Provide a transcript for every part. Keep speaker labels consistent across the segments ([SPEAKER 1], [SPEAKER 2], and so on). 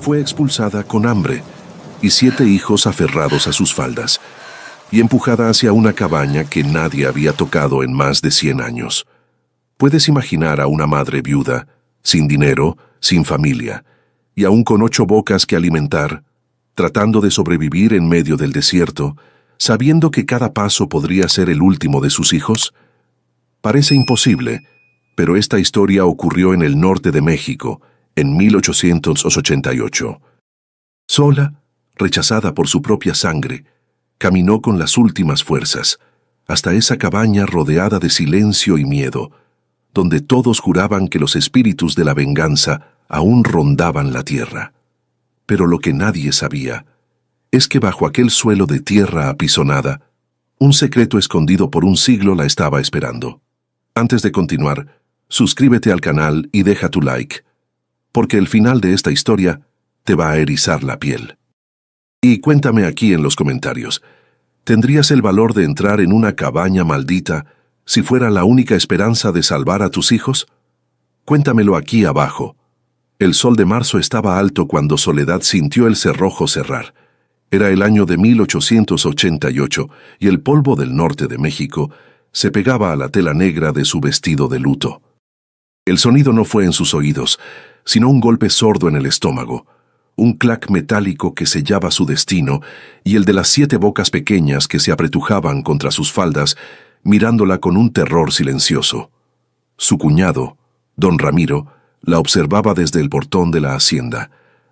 [SPEAKER 1] Fue expulsada con hambre y 7 hijos aferrados a sus faldas, y empujada hacia una cabaña que nadie había tocado en más de 100 años. Puedes imaginar a una madre viuda, sin dinero, sin familia, y aún con 8 bocas que alimentar, tratando de sobrevivir en medio del desierto, sabiendo que cada paso podría ser el último de sus hijos. Parece imposible, pero esta historia ocurrió en el norte de México, en 1888. Sola, rechazada por su propia sangre, caminó con las últimas fuerzas, hasta esa cabaña rodeada de silencio y miedo, donde todos juraban que los espíritus de la venganza aún rondaban la tierra. Pero lo que nadie sabía es que bajo aquel suelo de tierra apisonada, un secreto escondido por un siglo la estaba esperando. Antes de continuar, suscríbete al canal y deja tu like, porque el final de esta historia te va a erizar la piel. Y cuéntame aquí en los comentarios, ¿tendrías el valor de entrar en una cabaña maldita si fuera la única esperanza de salvar a tus hijos? Cuéntamelo aquí abajo. El sol de marzo estaba alto cuando Soledad sintió el cerrojo cerrar. Era el año de 1888 y el polvo del norte de México se pegaba a la tela negra de su vestido de luto. El sonido no fue en sus oídos, sino un golpe sordo en el estómago, un clac metálico que sellaba su destino y el de las 7 bocas pequeñas que se apretujaban contra sus faldas, mirándola con un terror silencioso. Su cuñado, don Ramiro, la observaba desde el portón de la hacienda,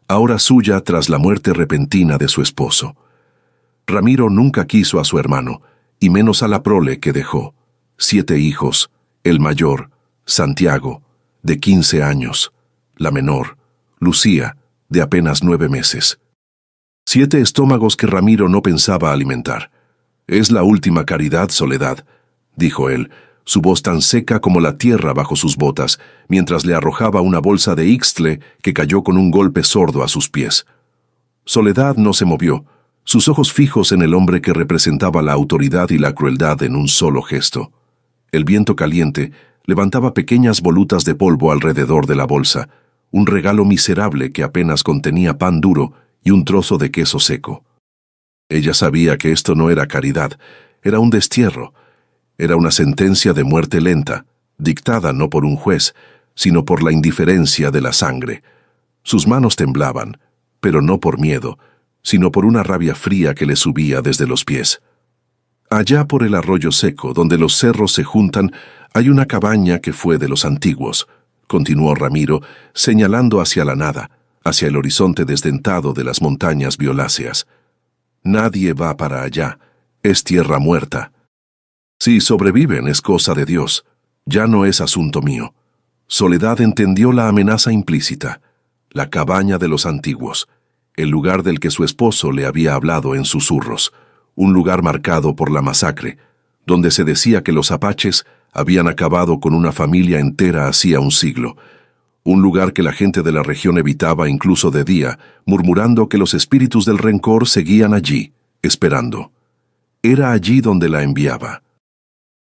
[SPEAKER 1] ahora suya tras la muerte repentina de su esposo. Ramiro nunca quiso a su hermano, y menos a la prole que dejó. 7 hijos, el mayor, Santiago, de 15 años, la menor, Lucía, de apenas 9 meses. 7 estómagos que Ramiro no pensaba alimentar. «Es la última caridad, Soledad», dijo él, su voz tan seca como la tierra bajo sus botas, mientras le arrojaba una bolsa de ixtle que cayó con un golpe sordo a sus pies. Soledad no se movió, sus ojos fijos en el hombre que representaba la autoridad y la crueldad en un solo gesto. El viento caliente levantaba pequeñas volutas de polvo alrededor de la bolsa, un regalo miserable que apenas contenía pan duro y un trozo de queso seco. Ella sabía que esto no era caridad, era un destierro, era una sentencia de muerte lenta, dictada no por un juez, sino por la indiferencia de la sangre. Sus manos temblaban, pero no por miedo, sino por una rabia fría que le subía desde los pies. Allá por el arroyo seco, donde los cerros se juntan, hay una cabaña que fue de los antiguos, continuó Ramiro, señalando hacia la nada, hacia el horizonte desdentado de las montañas violáceas. Nadie va para allá, es tierra muerta. Si sobreviven es cosa de Dios, ya no es asunto mío. Soledad entendió la amenaza implícita, la cabaña de los antiguos, el lugar del que su esposo le había hablado en susurros, un lugar marcado por la masacre, donde se decía que los apaches habían acabado con una familia entera hacía un siglo, un lugar que la gente de la región evitaba incluso de día, murmurando que los espíritus del rencor seguían allí, esperando. Era allí donde la enviaba.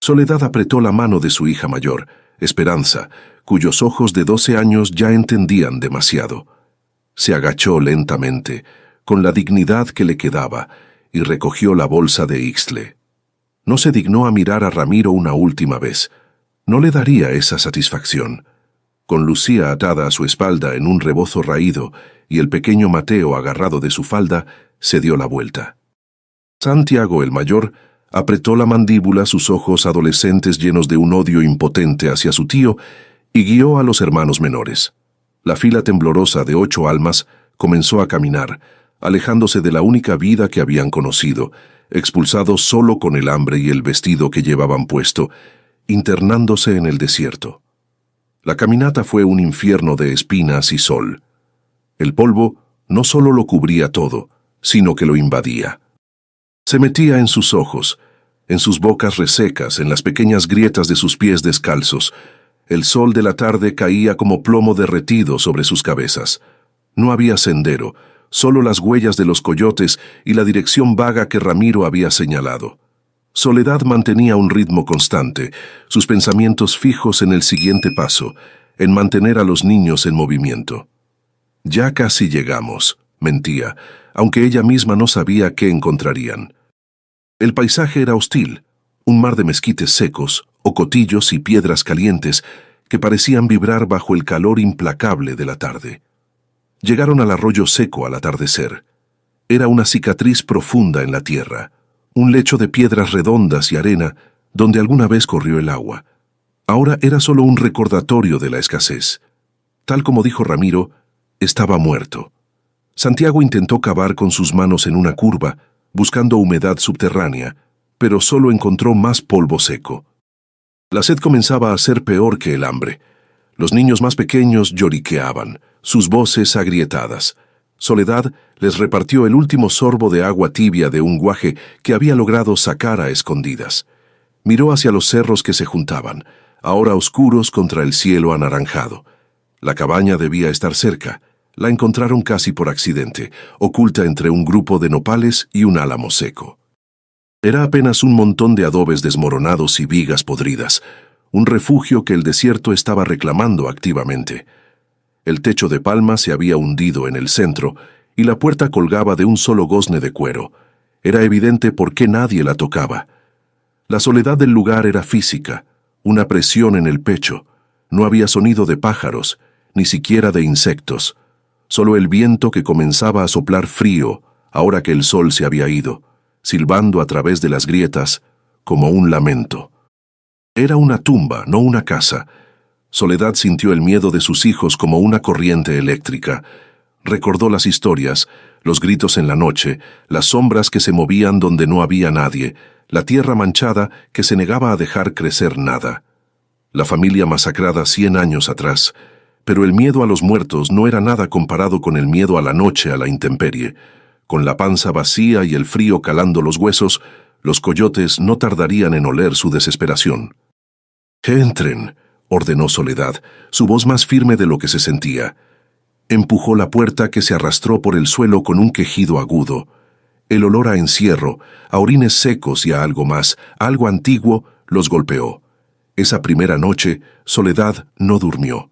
[SPEAKER 1] Soledad apretó la mano de su hija mayor, Esperanza, cuyos ojos de 12 años ya entendían demasiado. Se agachó lentamente, con la dignidad que le quedaba, y recogió la bolsa de ixtle. No se dignó a mirar a Ramiro una última vez. No le daría esa satisfacción. Con Lucía atada a su espalda en un rebozo raído y el pequeño Mateo agarrado de su falda, se dio la vuelta. Santiago, el mayor, apretó la mandíbula, sus ojos adolescentes llenos de un odio impotente hacia su tío, y guió a los hermanos menores. La fila temblorosa de 8 almas comenzó a caminar, alejándose de la única vida que habían conocido, expulsados solo con el hambre y el vestido que llevaban puesto, internándose en el desierto. La caminata fue un infierno de espinas y sol. El polvo no solo lo cubría todo, sino que lo invadía. Se metía en sus ojos, en sus bocas resecas, en las pequeñas grietas de sus pies descalzos. El sol de la tarde caía como plomo derretido sobre sus cabezas. No había sendero, solo las huellas de los coyotes y la dirección vaga que Ramiro había señalado. Soledad mantenía un ritmo constante, sus pensamientos fijos en el siguiente paso, en mantener a los niños en movimiento. Ya casi llegamos, mentía, aunque ella misma no sabía qué encontrarían. El paisaje era hostil, un mar de mezquites secos, ocotillos y piedras calientes que parecían vibrar bajo el calor implacable de la tarde. Llegaron al arroyo seco al atardecer. Era una cicatriz profunda en la tierra, un lecho de piedras redondas y arena donde alguna vez corrió el agua. Ahora era solo un recordatorio de la escasez. Tal como dijo Ramiro, estaba muerto. Santiago intentó cavar con sus manos en una curva, buscando humedad subterránea, pero solo encontró más polvo seco. La sed comenzaba a ser peor que el hambre. Los niños más pequeños lloriqueaban, sus voces agrietadas. Soledad les repartió el último sorbo de agua tibia de un guaje que había logrado sacar a escondidas. Miró hacia los cerros que se juntaban, ahora oscuros contra el cielo anaranjado. La cabaña debía estar cerca. La encontraron casi por accidente, oculta entre un grupo de nopales y un álamo seco. Era apenas un montón de adobes desmoronados y vigas podridas, un refugio que el desierto estaba reclamando activamente. El techo de palma se había hundido en el centro y la puerta colgaba de un solo gozne de cuero. Era evidente por qué nadie la tocaba. La soledad del lugar era física, una presión en el pecho. No había sonido de pájaros, ni siquiera de insectos. Solo el viento que comenzaba a soplar frío, ahora que el sol se había ido, silbando a través de las grietas, como un lamento. Era una tumba, no una casa. Soledad sintió el miedo de sus hijos como una corriente eléctrica. Recordó las historias, los gritos en la noche, las sombras que se movían donde no había nadie, la tierra manchada que se negaba a dejar crecer nada. La familia masacrada 100 años atrás. Pero el miedo a los muertos no era nada comparado con el miedo a la noche, a la intemperie. Con la panza vacía y el frío calando los huesos, los coyotes no tardarían en oler su desesperación. «¡Que entren!», ordenó Soledad, su voz más firme de lo que se sentía. Empujó la puerta que se arrastró por el suelo con un quejido agudo. El olor a encierro, a orines secos y a algo más, algo antiguo, los golpeó. Esa primera noche, Soledad no durmió.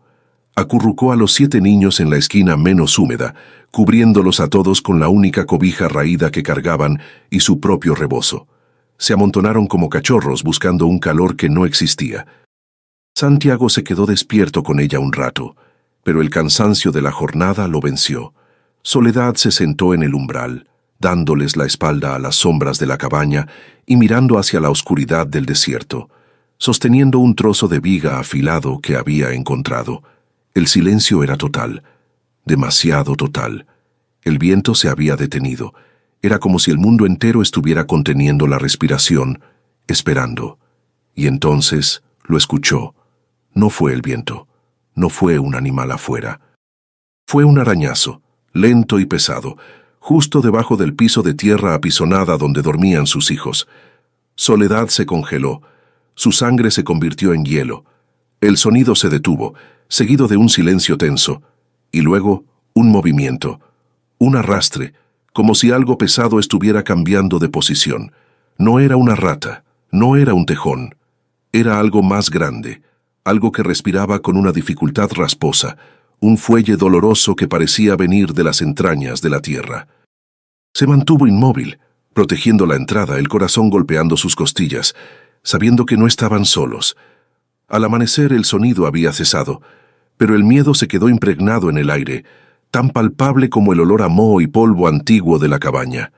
[SPEAKER 1] Acurrucó a los 7 niños en la esquina menos húmeda, cubriéndolos a todos con la única cobija raída que cargaban y su propio rebozo. Se amontonaron como cachorros buscando un calor que no existía. Santiago se quedó despierto con ella un rato, pero el cansancio de la jornada lo venció. Soledad se sentó en el umbral, dándoles la espalda a las sombras de la cabaña y mirando hacia la oscuridad del desierto, sosteniendo un trozo de viga afilado que había encontrado. El silencio era total, demasiado total. El viento se había detenido. Era como si el mundo entero estuviera conteniendo la respiración, esperando. Y entonces lo escuchó. No fue el viento, no fue un animal afuera. Fue un arañazo, lento y pesado, justo debajo del piso de tierra apisonada donde dormían sus hijos. Soledad se congeló, su sangre se convirtió en hielo. El sonido se detuvo, seguido de un silencio tenso, y luego un movimiento, un arrastre, como si algo pesado estuviera cambiando de posición. No era una rata, no era un tejón, era algo más grande, algo que respiraba con una dificultad rasposa, un fuelle doloroso que parecía venir de las entrañas de la tierra. Se mantuvo inmóvil, protegiendo la entrada, el corazón golpeando sus costillas, sabiendo que no estaban solos. Al amanecer el sonido había cesado, pero el miedo se quedó impregnado en el aire, tan palpable como el olor a moho y polvo antiguo de la cabaña.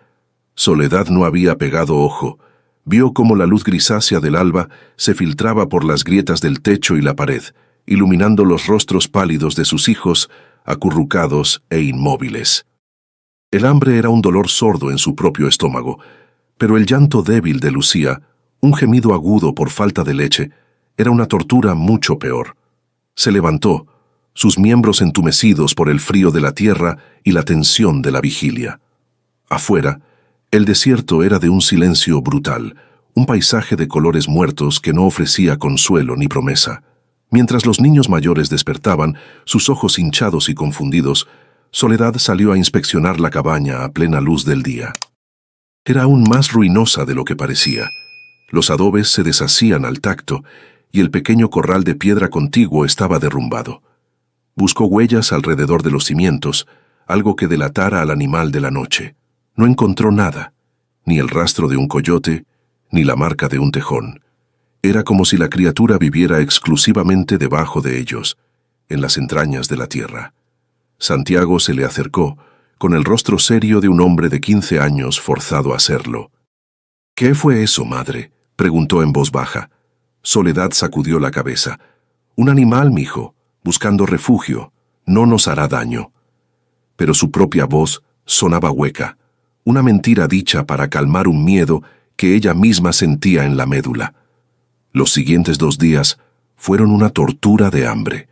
[SPEAKER 1] Soledad no había pegado ojo. Vio cómo la luz grisácea del alba se filtraba por las grietas del techo y la pared, iluminando los rostros pálidos de sus hijos, acurrucados e inmóviles. El hambre era un dolor sordo en su propio estómago, pero el llanto débil de Lucía, un gemido agudo por falta de leche, era una tortura mucho peor. Se levantó, sus miembros entumecidos por el frío de la tierra y la tensión de la vigilia. Afuera, el desierto era de un silencio brutal, un paisaje de colores muertos que no ofrecía consuelo ni promesa. Mientras los niños mayores despertaban, sus ojos hinchados y confundidos, Soledad salió a inspeccionar la cabaña a plena luz del día. Era aún más ruinosa de lo que parecía. Los adobes se deshacían al tacto, y el pequeño corral de piedra contiguo estaba derrumbado. Buscó huellas alrededor de los cimientos, algo que delatara al animal de la noche. No encontró nada, ni el rastro de un coyote, ni la marca de un tejón. Era como si la criatura viviera exclusivamente debajo de ellos, en las entrañas de la tierra. Santiago se le acercó, con el rostro serio de un hombre de 15 años forzado a hacerlo. «¿Qué fue eso, madre?», preguntó en voz baja. Soledad sacudió la cabeza. «Un animal, mijo, buscando refugio. No nos hará daño». Pero su propia voz sonaba hueca, una mentira dicha para calmar un miedo que ella misma sentía en la médula. Los siguientes 2 días fueron una tortura de hambre.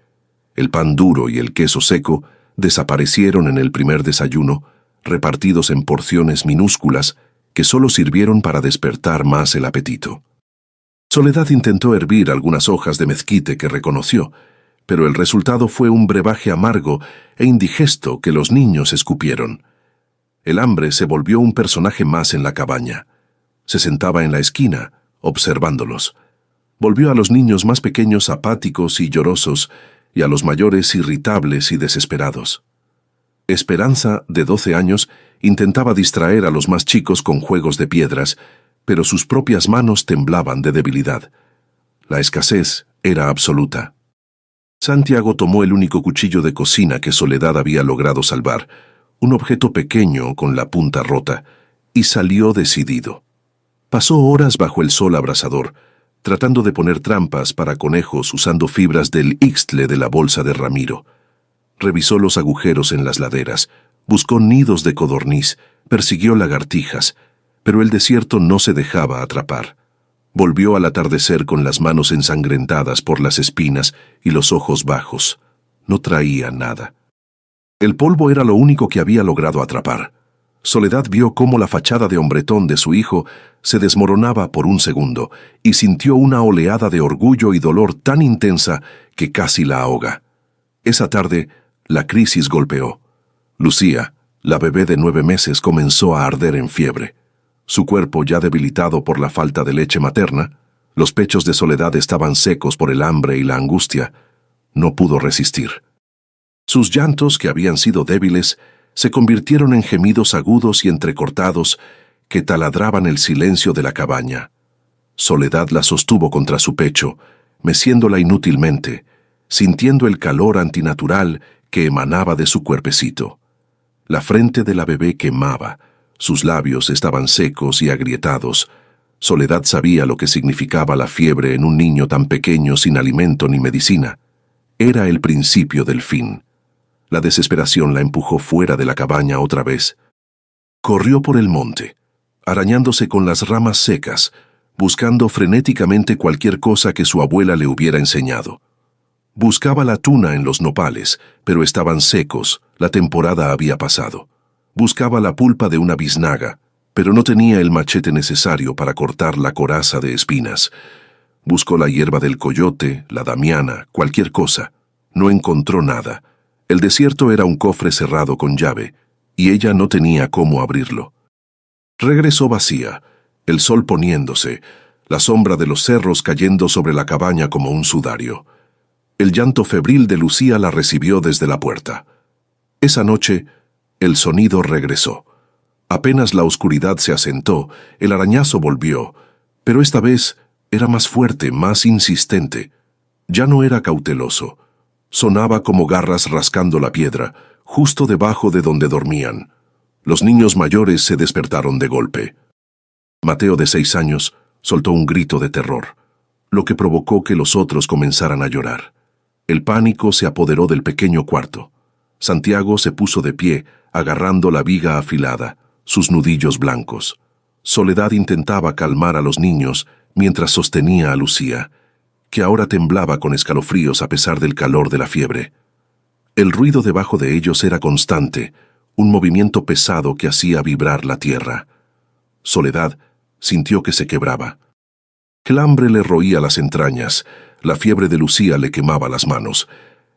[SPEAKER 1] El pan duro y el queso seco desaparecieron en el primer desayuno, repartidos en porciones minúsculas que solo sirvieron para despertar más el apetito. Soledad intentó hervir algunas hojas de mezquite que reconoció, pero el resultado fue un brebaje amargo e indigesto que los niños escupieron. El hambre se volvió un personaje más en la cabaña. Se sentaba en la esquina, observándolos. Volvió a los niños más pequeños apáticos y llorosos, y a los mayores irritables y desesperados. Esperanza, de 12 años, intentaba distraer a los más chicos con juegos de piedras, pero sus propias manos temblaban de debilidad. La escasez era absoluta. Santiago tomó el único cuchillo de cocina que Soledad había logrado salvar, un objeto pequeño con la punta rota, y salió decidido. Pasó horas bajo el sol abrasador, tratando de poner trampas para conejos usando fibras del ixtle de la bolsa de Ramiro. Revisó los agujeros en las laderas, buscó nidos de codorniz, persiguió lagartijas, pero el desierto no se dejaba atrapar. Volvió al atardecer con las manos ensangrentadas por las espinas y los ojos bajos. No traía nada. El polvo era lo único que había logrado atrapar. Soledad vio cómo la fachada de hombretón de su hijo se desmoronaba por un segundo y sintió una oleada de orgullo y dolor tan intensa que casi la ahoga. Esa tarde, la crisis golpeó. Lucía, la bebé de 9 meses, comenzó a arder en fiebre. Su cuerpo, ya debilitado por la falta de leche materna, los pechos de Soledad estaban secos por el hambre y la angustia. No pudo resistir. Sus llantos, que habían sido débiles, se convirtieron en gemidos agudos y entrecortados que taladraban el silencio de la cabaña. Soledad la sostuvo contra su pecho, meciéndola inútilmente, sintiendo el calor antinatural que emanaba de su cuerpecito. La frente de la bebé quemaba, sus labios estaban secos y agrietados. Soledad sabía lo que significaba la fiebre en un niño tan pequeño sin alimento ni medicina. Era el principio del fin. La desesperación la empujó fuera de la cabaña otra vez. Corrió por el monte, arañándose con las ramas secas, buscando frenéticamente cualquier cosa que su abuela le hubiera enseñado. Buscaba la tuna en los nopales, pero estaban secos, la temporada había pasado. Buscaba la pulpa de una biznaga, pero no tenía el machete necesario para cortar la coraza de espinas. Buscó la hierba del coyote, la damiana, cualquier cosa. No encontró nada. El desierto era un cofre cerrado con llave, y ella no tenía cómo abrirlo. Regresó vacía, el sol poniéndose, la sombra de los cerros cayendo sobre la cabaña como un sudario. El llanto febril de Lucía la recibió desde la puerta. Esa noche, el sonido regresó. Apenas la oscuridad se asentó, el arañazo volvió, pero esta vez era más fuerte, más insistente. Ya no era cauteloso. Sonaba como garras rascando la piedra, justo debajo de donde dormían. Los niños mayores se despertaron de golpe. Mateo, de 6 años, soltó un grito de terror, lo que provocó que los otros comenzaran a llorar. El pánico se apoderó del pequeño cuarto. Santiago se puso de pie, agarrando la viga afilada, sus nudillos blancos. Soledad intentaba calmar a los niños mientras sostenía a Lucía, que ahora temblaba con escalofríos a pesar del calor de la fiebre. El ruido debajo de ellos era constante, un movimiento pesado que hacía vibrar la tierra. Soledad sintió que se quebraba. El hambre le roía las entrañas, la fiebre de Lucía le quemaba las manos.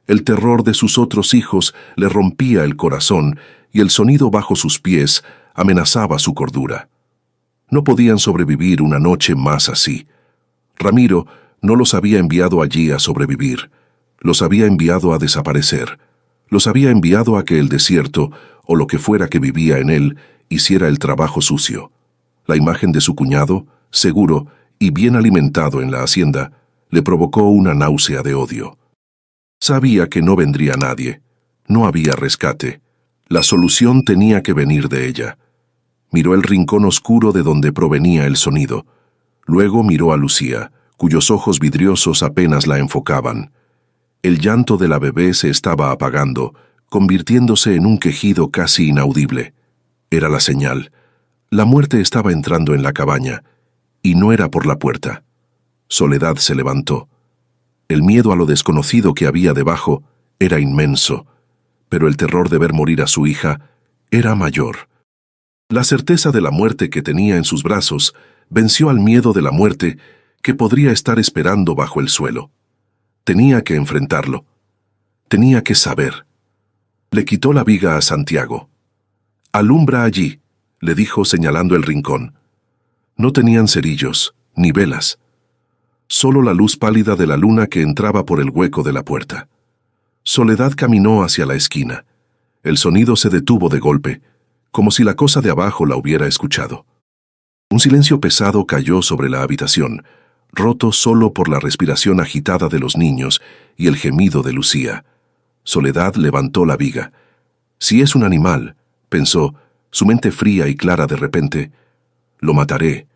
[SPEAKER 1] El terror de sus otros hijos le rompía el corazón y el sonido bajo sus pies amenazaba su cordura. No podían sobrevivir una noche más así. Ramiro no los había enviado allí a sobrevivir. Los había enviado a desaparecer. Los había enviado a que el desierto, o lo que fuera que vivía en él, hiciera el trabajo sucio. La imagen de su cuñado, seguro y bien alimentado en la hacienda, le provocó una náusea de odio. Sabía que no vendría nadie. No había rescate. La solución tenía que venir de ella. Miró el rincón oscuro de donde provenía el sonido. Luego miró a Lucía, cuyos ojos vidriosos apenas la enfocaban. El llanto de la bebé se estaba apagando, convirtiéndose en un quejido casi inaudible. Era la señal. La muerte estaba entrando en la cabaña, y no era por la puerta. Soledad se levantó. El miedo a lo desconocido que había debajo era inmenso, pero el terror de ver morir a su hija era mayor. La certeza de la muerte que tenía en sus brazos venció al miedo de la muerte que podría estar esperando bajo el suelo. Tenía que enfrentarlo. Tenía que saber. Le quitó la viga a Santiago. «Alumbra allí», le dijo señalando el rincón. No tenían cerillos, ni velas. Solo la luz pálida de la luna que entraba por el hueco de la puerta. Soledad caminó hacia la esquina. El sonido se detuvo de golpe, como si la cosa de abajo la hubiera escuchado. Un silencio pesado cayó sobre la habitación, roto solo por la respiración agitada de los niños y el gemido de Lucía. Soledad levantó la viga. «Si es un animal», pensó, su mente fría y clara de repente, «lo mataré,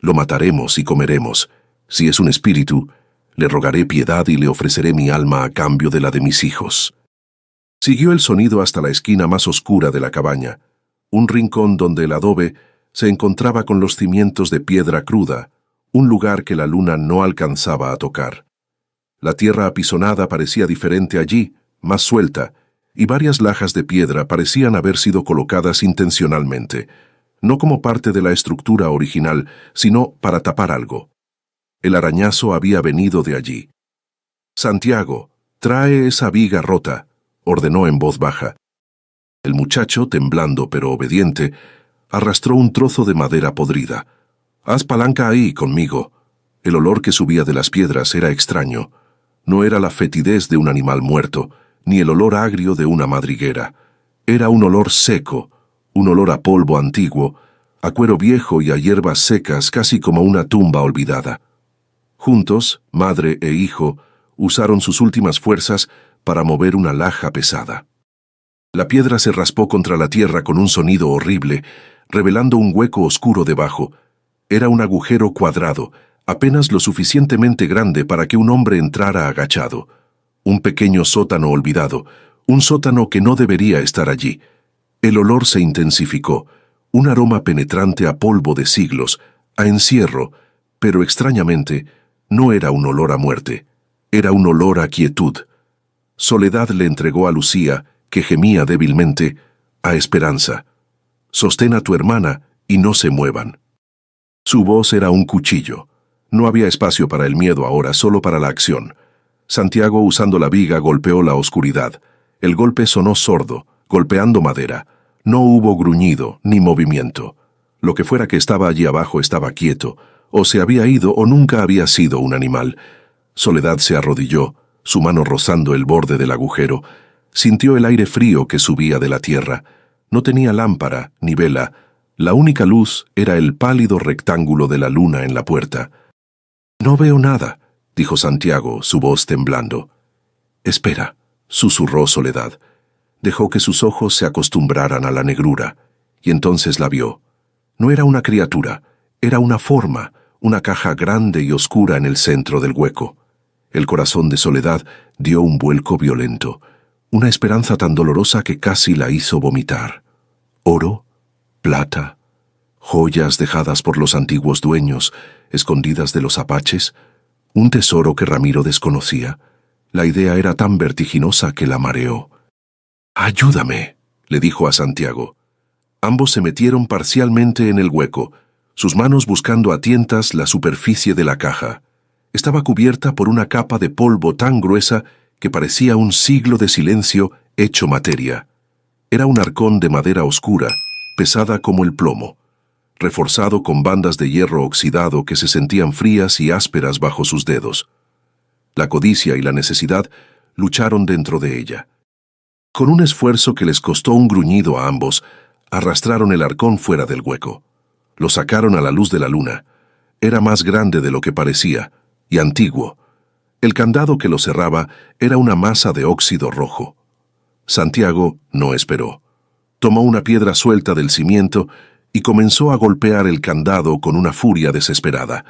[SPEAKER 1] lo mataremos y comeremos. Si es un espíritu, le rogaré piedad y le ofreceré mi alma a cambio de la de mis hijos». Siguió el sonido hasta la esquina más oscura de la cabaña, un rincón donde el adobe se encontraba con los cimientos de piedra cruda, un lugar que la luna no alcanzaba a tocar. La tierra apisonada parecía diferente allí, más suelta, y varias lajas de piedra parecían haber sido colocadas intencionalmente, no como parte de la estructura original, sino para tapar algo. El arañazo había venido de allí. «Santiago, trae esa viga rota», ordenó en voz baja. El muchacho, temblando pero obediente, arrastró un trozo de madera podrida. «Haz palanca ahí, conmigo». El olor que subía de las piedras era extraño. No era la fetidez de un animal muerto, ni el olor agrio de una madriguera. Era un olor seco, un olor a polvo antiguo, a cuero viejo y a hierbas secas, casi como una tumba olvidada. Juntos, madre e hijo, usaron sus últimas fuerzas para mover una laja pesada. La piedra se raspó contra la tierra con un sonido horrible, revelando un hueco oscuro debajo. Era un agujero cuadrado, apenas lo suficientemente grande para que un hombre entrara agachado. Un pequeño sótano olvidado, un sótano que no debería estar allí. El olor se intensificó, un aroma penetrante a polvo de siglos, a encierro, pero extrañamente, no era un olor a muerte, era un olor a quietud. Soledad le entregó a Lucía, que gemía débilmente, a esperanza. «Sostén a tu hermana y no se muevan». Su voz era un cuchillo. No había espacio para el miedo ahora, solo para la acción. Santiago, usando la viga, golpeó la oscuridad. El golpe sonó sordo, golpeando madera. No hubo gruñido ni movimiento. Lo que fuera que estaba allí abajo estaba quieto, o se había ido o nunca había sido un animal. Soledad se arrodilló, su mano rozando el borde del agujero. Sintió el aire frío que subía de la tierra. No tenía lámpara ni vela. La única luz era el pálido rectángulo de la luna en la puerta. «No veo nada», dijo Santiago, su voz temblando. «Espera», susurró Soledad. Dejó que sus ojos se acostumbraran a la negrura, y entonces la vio. No era una criatura, era una forma, una caja grande y oscura en el centro del hueco. El corazón de Soledad dio un vuelco violento, una esperanza tan dolorosa que casi la hizo vomitar. Oro, plata, joyas dejadas por los antiguos dueños, escondidas de los apaches, un tesoro que Ramiro desconocía. La idea era tan vertiginosa que la mareó. «Ayúdame», le dijo a Santiago. Ambos se metieron parcialmente en el hueco, sus manos buscando a tientas la superficie de la caja. Estaba cubierta por una capa de polvo tan gruesa que parecía un siglo de silencio hecho materia. Era un arcón de madera oscura, pesada como el plomo, reforzado con bandas de hierro oxidado que se sentían frías y ásperas bajo sus dedos. La codicia y la necesidad lucharon dentro de ella. Con un esfuerzo que les costó un gruñido a ambos, arrastraron el arcón fuera del hueco. Lo sacaron a la luz de la luna. Era más grande de lo que parecía, y antiguo. El candado que lo cerraba era una masa de óxido rojo. Santiago no esperó. Tomó una piedra suelta del cimiento y comenzó a golpear el candado con una furia desesperada.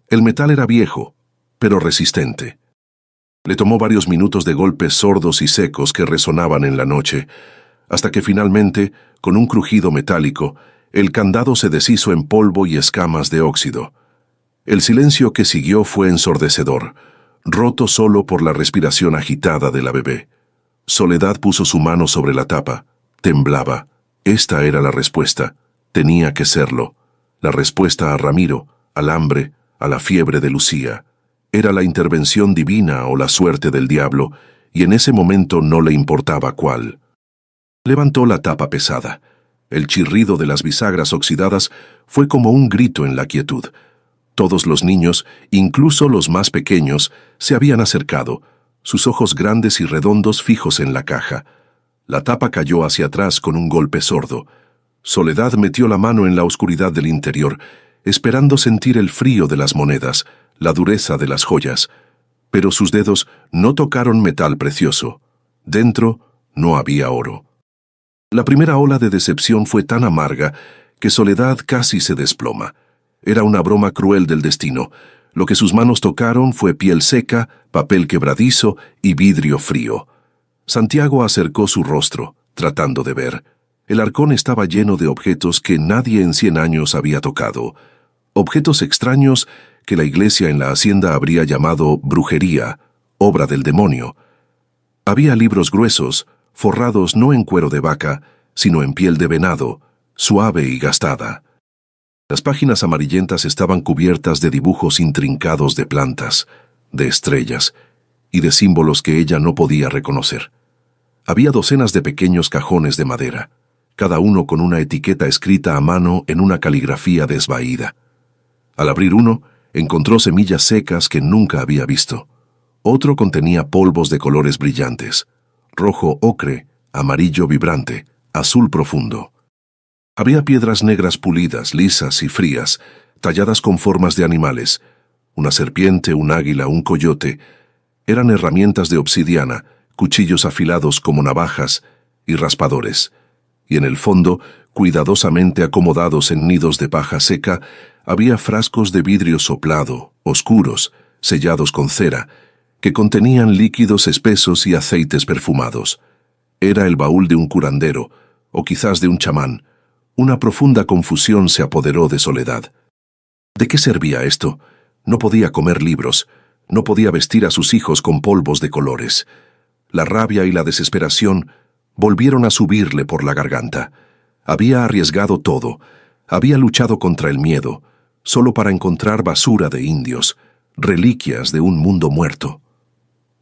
[SPEAKER 1] El metal era viejo, pero resistente. Le tomó varios minutos de golpes sordos y secos que resonaban en la noche, hasta que finalmente, con un crujido metálico, el candado se deshizo en polvo y escamas de óxido. El silencio que siguió fue ensordecedor, roto solo por la respiración agitada de la bebé. Soledad puso su mano sobre la tapa. Temblaba. Esta era la respuesta. Tenía que serlo. La respuesta a Ramiro, al hambre, a la fiebre de Lucía. Era la intervención divina o la suerte del diablo, y en ese momento no le importaba cuál. Levantó la tapa pesada. El chirrido de las bisagras oxidadas fue como un grito en la quietud. Todos los niños, incluso los más pequeños, se habían acercado, sus ojos grandes y redondos fijos en la caja. La tapa cayó hacia atrás con un golpe sordo. Soledad metió la mano en la oscuridad del interior, esperando sentir el frío de las monedas, la dureza de las joyas. Pero sus dedos no tocaron metal precioso. Dentro no había oro. La primera ola de decepción fue tan amarga que Soledad casi se desploma. Era una broma cruel del destino. Lo que sus manos tocaron fue piel seca, papel quebradizo y vidrio frío. Santiago acercó su rostro, tratando de ver. El arcón estaba lleno de objetos que nadie en 100 años había tocado. Objetos extraños que la iglesia en la hacienda habría llamado brujería, obra del demonio. Había libros gruesos, forrados no en cuero de vaca, sino en piel de venado, suave y gastada. Las páginas amarillentas estaban cubiertas de dibujos intrincados de plantas, de estrellas y de símbolos que ella no podía reconocer. Había docenas de pequeños cajones de madera, cada uno con una etiqueta escrita a mano en una caligrafía desvaída. Al abrir uno, encontró semillas secas que nunca había visto. Otro contenía polvos de colores brillantes, rojo ocre, amarillo vibrante, azul profundo. Había piedras negras pulidas, lisas y frías, talladas con formas de animales. Una serpiente, un águila, un coyote. Eran herramientas de obsidiana, cuchillos afilados como navajas y raspadores. Y en el fondo, cuidadosamente acomodados en nidos de paja seca, había frascos de vidrio soplado, oscuros, sellados con cera, que contenían líquidos espesos y aceites perfumados. Era el baúl de un curandero, o quizás de un chamán. Una profunda confusión se apoderó de Soledad. ¿De qué servía esto? No podía comer libros, no podía vestir a sus hijos con polvos de colores. La rabia y la desesperación volvieron a subirle por la garganta. Había arriesgado todo, había luchado contra el miedo, solo para encontrar basura de indios, reliquias de un mundo muerto.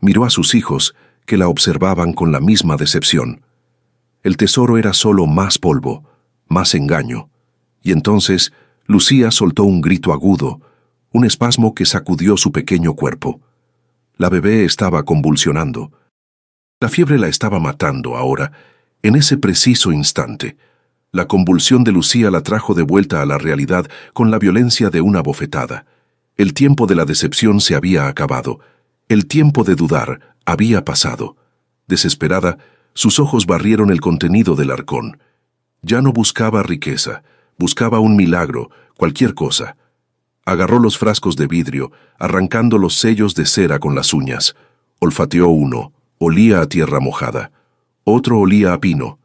[SPEAKER 1] Miró a sus hijos, que la observaban con la misma decepción. El tesoro era solo más polvo, más engaño. Y entonces Lucía soltó un grito agudo, un espasmo que sacudió su pequeño cuerpo. La bebé estaba convulsionando. La fiebre la estaba matando ahora, en ese preciso instante. La convulsión de Lucía la trajo de vuelta a la realidad con la violencia de una bofetada. El tiempo de la decepción se había acabado. El tiempo de dudar había pasado. Desesperada, sus ojos barrieron el contenido del arcón. Ya no buscaba riqueza, buscaba un milagro, cualquier cosa. Agarró los frascos de vidrio, arrancando los sellos de cera con las uñas. Olfateó uno, olía a tierra mojada. Otro olía a pino.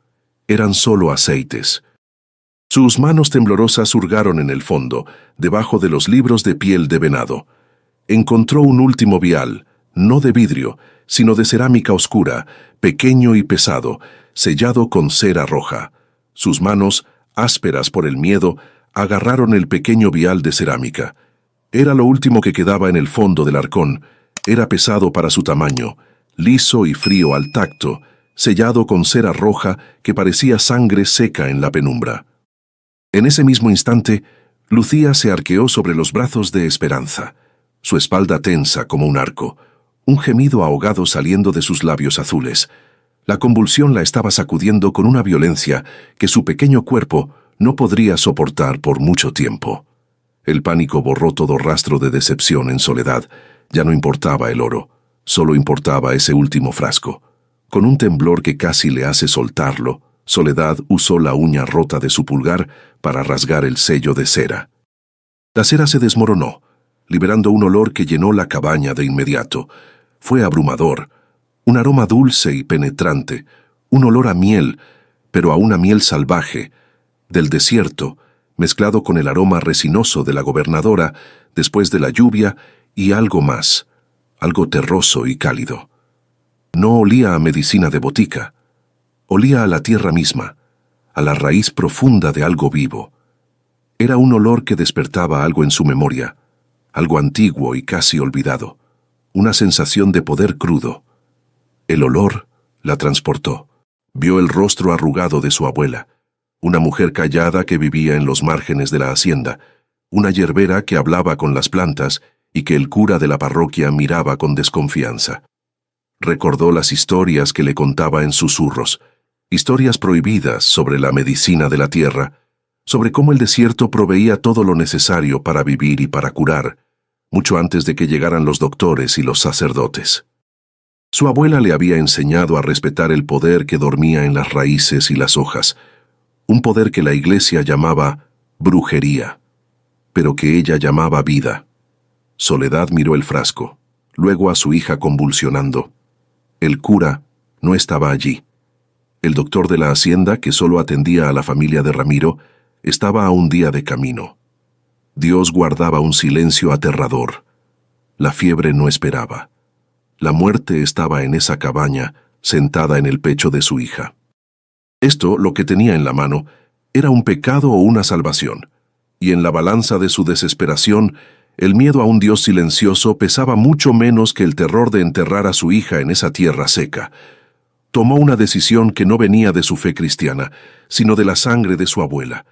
[SPEAKER 1] Eran solo aceites. Sus manos temblorosas hurgaron en el fondo, debajo de los libros de piel de venado. Encontró un último vial, no de vidrio, sino de cerámica oscura, pequeño y pesado, sellado con cera roja. Sus manos, ásperas por el miedo, agarraron el pequeño vial de cerámica. Era lo último que quedaba en el fondo del arcón. Era pesado para su tamaño, liso y frío al tacto, sellado con cera roja que parecía sangre seca en la penumbra. En ese mismo instante, Lucía se arqueó sobre los brazos de Esperanza, su espalda tensa como un arco. un gemido ahogado saliendo de sus labios azules. La convulsión la estaba sacudiendo con una violencia que su pequeño cuerpo no podría soportar por mucho tiempo. El pánico borró todo rastro de decepción en Soledad. Ya no importaba el oro, solo importaba ese último frasco. Con un temblor que casi le hace soltarlo, Soledad usó la uña rota de su pulgar para rasgar el sello de cera. La cera se desmoronó, liberando un olor que llenó la cabaña de inmediato. Fue abrumador, un aroma dulce y penetrante, un olor a miel, pero a una miel salvaje, del desierto, mezclado con el aroma resinoso de la gobernadora después de la lluvia y algo más, algo terroso y cálido. No olía a medicina de botica, olía a la tierra misma, a la raíz profunda de algo vivo. Era un olor que despertaba algo en su memoria, algo antiguo y casi olvidado, una sensación de poder crudo. El olor la transportó. Vio el rostro arrugado de su abuela, una mujer callada que vivía en los márgenes de la hacienda, una yerbera que hablaba con las plantas y que el cura de la parroquia miraba con desconfianza. Recordó las historias que le contaba en susurros, historias prohibidas sobre la medicina de la tierra, sobre cómo el desierto proveía todo lo necesario para vivir y para curar, mucho antes de que llegaran los doctores y los sacerdotes. Su abuela le había enseñado a respetar el poder que dormía en las raíces y las hojas, un poder que la iglesia llamaba brujería, pero que ella llamaba vida. Soledad miró el frasco, luego a su hija convulsionando. El cura no estaba allí. El doctor de la hacienda, que solo atendía a la familia de Ramiro, estaba a un día de camino. Dios guardaba un silencio aterrador. La fiebre no esperaba. La muerte estaba en esa cabaña, sentada en el pecho de su hija. Esto, lo que tenía en la mano, era un pecado o una salvación, y en la balanza de su desesperación, el miedo a un Dios silencioso pesaba mucho menos que el terror de enterrar a su hija en esa tierra seca. Tomó una decisión que no venía de su fe cristiana, sino de la sangre de su abuela.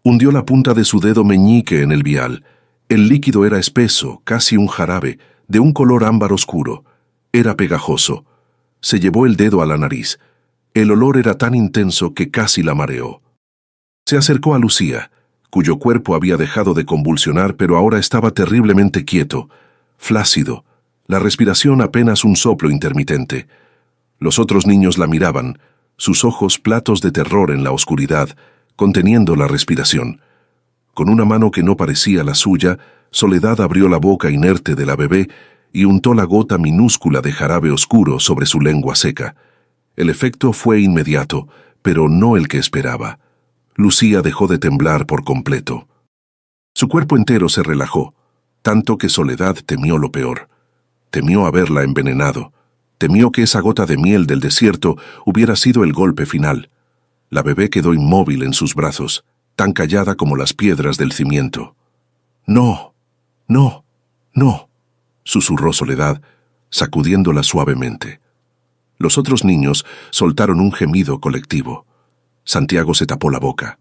[SPEAKER 1] Hundió la punta de su dedo meñique en el vial. El líquido era espeso, casi un jarabe, de un color ámbar oscuro. Era pegajoso. Se llevó el dedo a la nariz. El olor era tan intenso que casi la mareó. Se acercó a Lucía, cuyo cuerpo había dejado de convulsionar, pero ahora estaba terriblemente quieto, flácido, la respiración apenas un soplo intermitente. Los otros niños la miraban, sus ojos platos de terror en la oscuridad, conteniendo la respiración. Con una mano que no parecía la suya, Soledad abrió la boca inerte de la bebé y untó la gota minúscula de jarabe oscuro sobre su lengua seca. El efecto fue inmediato, pero no el que esperaba. Lucía dejó de temblar por completo. Su cuerpo entero se relajó, tanto que Soledad temió lo peor. Temió haberla envenenado. Temió que esa gota de miel del desierto hubiera sido el golpe final. La bebé quedó inmóvil en sus brazos, tan callada como las piedras del cimiento. «No, no, no», susurró Soledad, sacudiéndola suavemente. Los otros niños soltaron un gemido colectivo. Santiago se tapó la boca.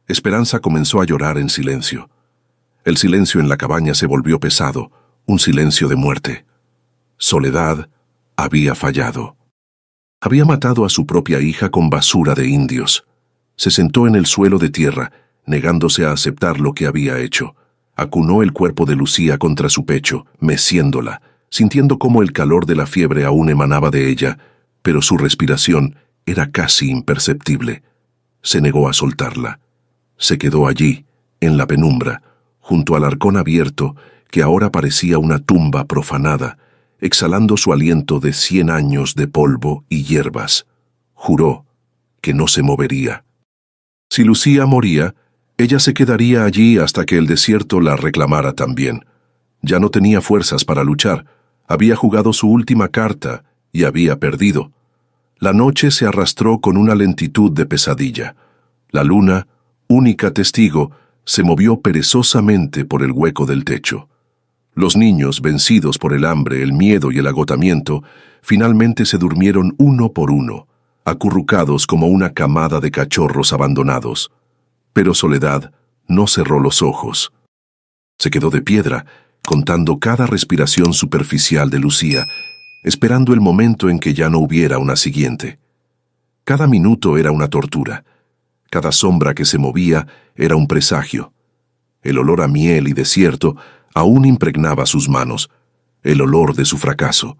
[SPEAKER 1] Esperanza comenzó a llorar en silencio. El silencio en la cabaña se volvió pesado, un silencio de muerte. Soledad había fallado. Había matado a su propia hija con basura de indios. Se sentó en el suelo de tierra, negándose a aceptar lo que había hecho. Acunó el cuerpo de Lucía contra su pecho, meciéndola, sintiendo cómo el calor de la fiebre aún emanaba de ella, pero su respiración era casi imperceptible. Se negó a soltarla. Se quedó allí, en la penumbra, junto al arcón abierto, que ahora parecía una tumba profanada, exhalando su aliento de 100 años de polvo y hierbas. Juró que no se movería. Si Lucía moría, ella se quedaría allí hasta que el desierto la reclamara también. Ya no tenía fuerzas para luchar, había jugado su última carta y había perdido. La noche se arrastró con una lentitud de pesadilla. La luna, única testigo, se movió perezosamente por el hueco del techo. Los niños, vencidos por el hambre, el miedo y el agotamiento, finalmente se durmieron uno por uno, acurrucados como una camada de cachorros abandonados. Pero Soledad no cerró los ojos. Se quedó de piedra, contando cada respiración superficial de Lucía, esperando el momento en que ya no hubiera una siguiente. Cada minuto era una tortura. Cada sombra que se movía era un presagio. El olor a miel y desierto aún impregnaba sus manos, el olor de su fracaso.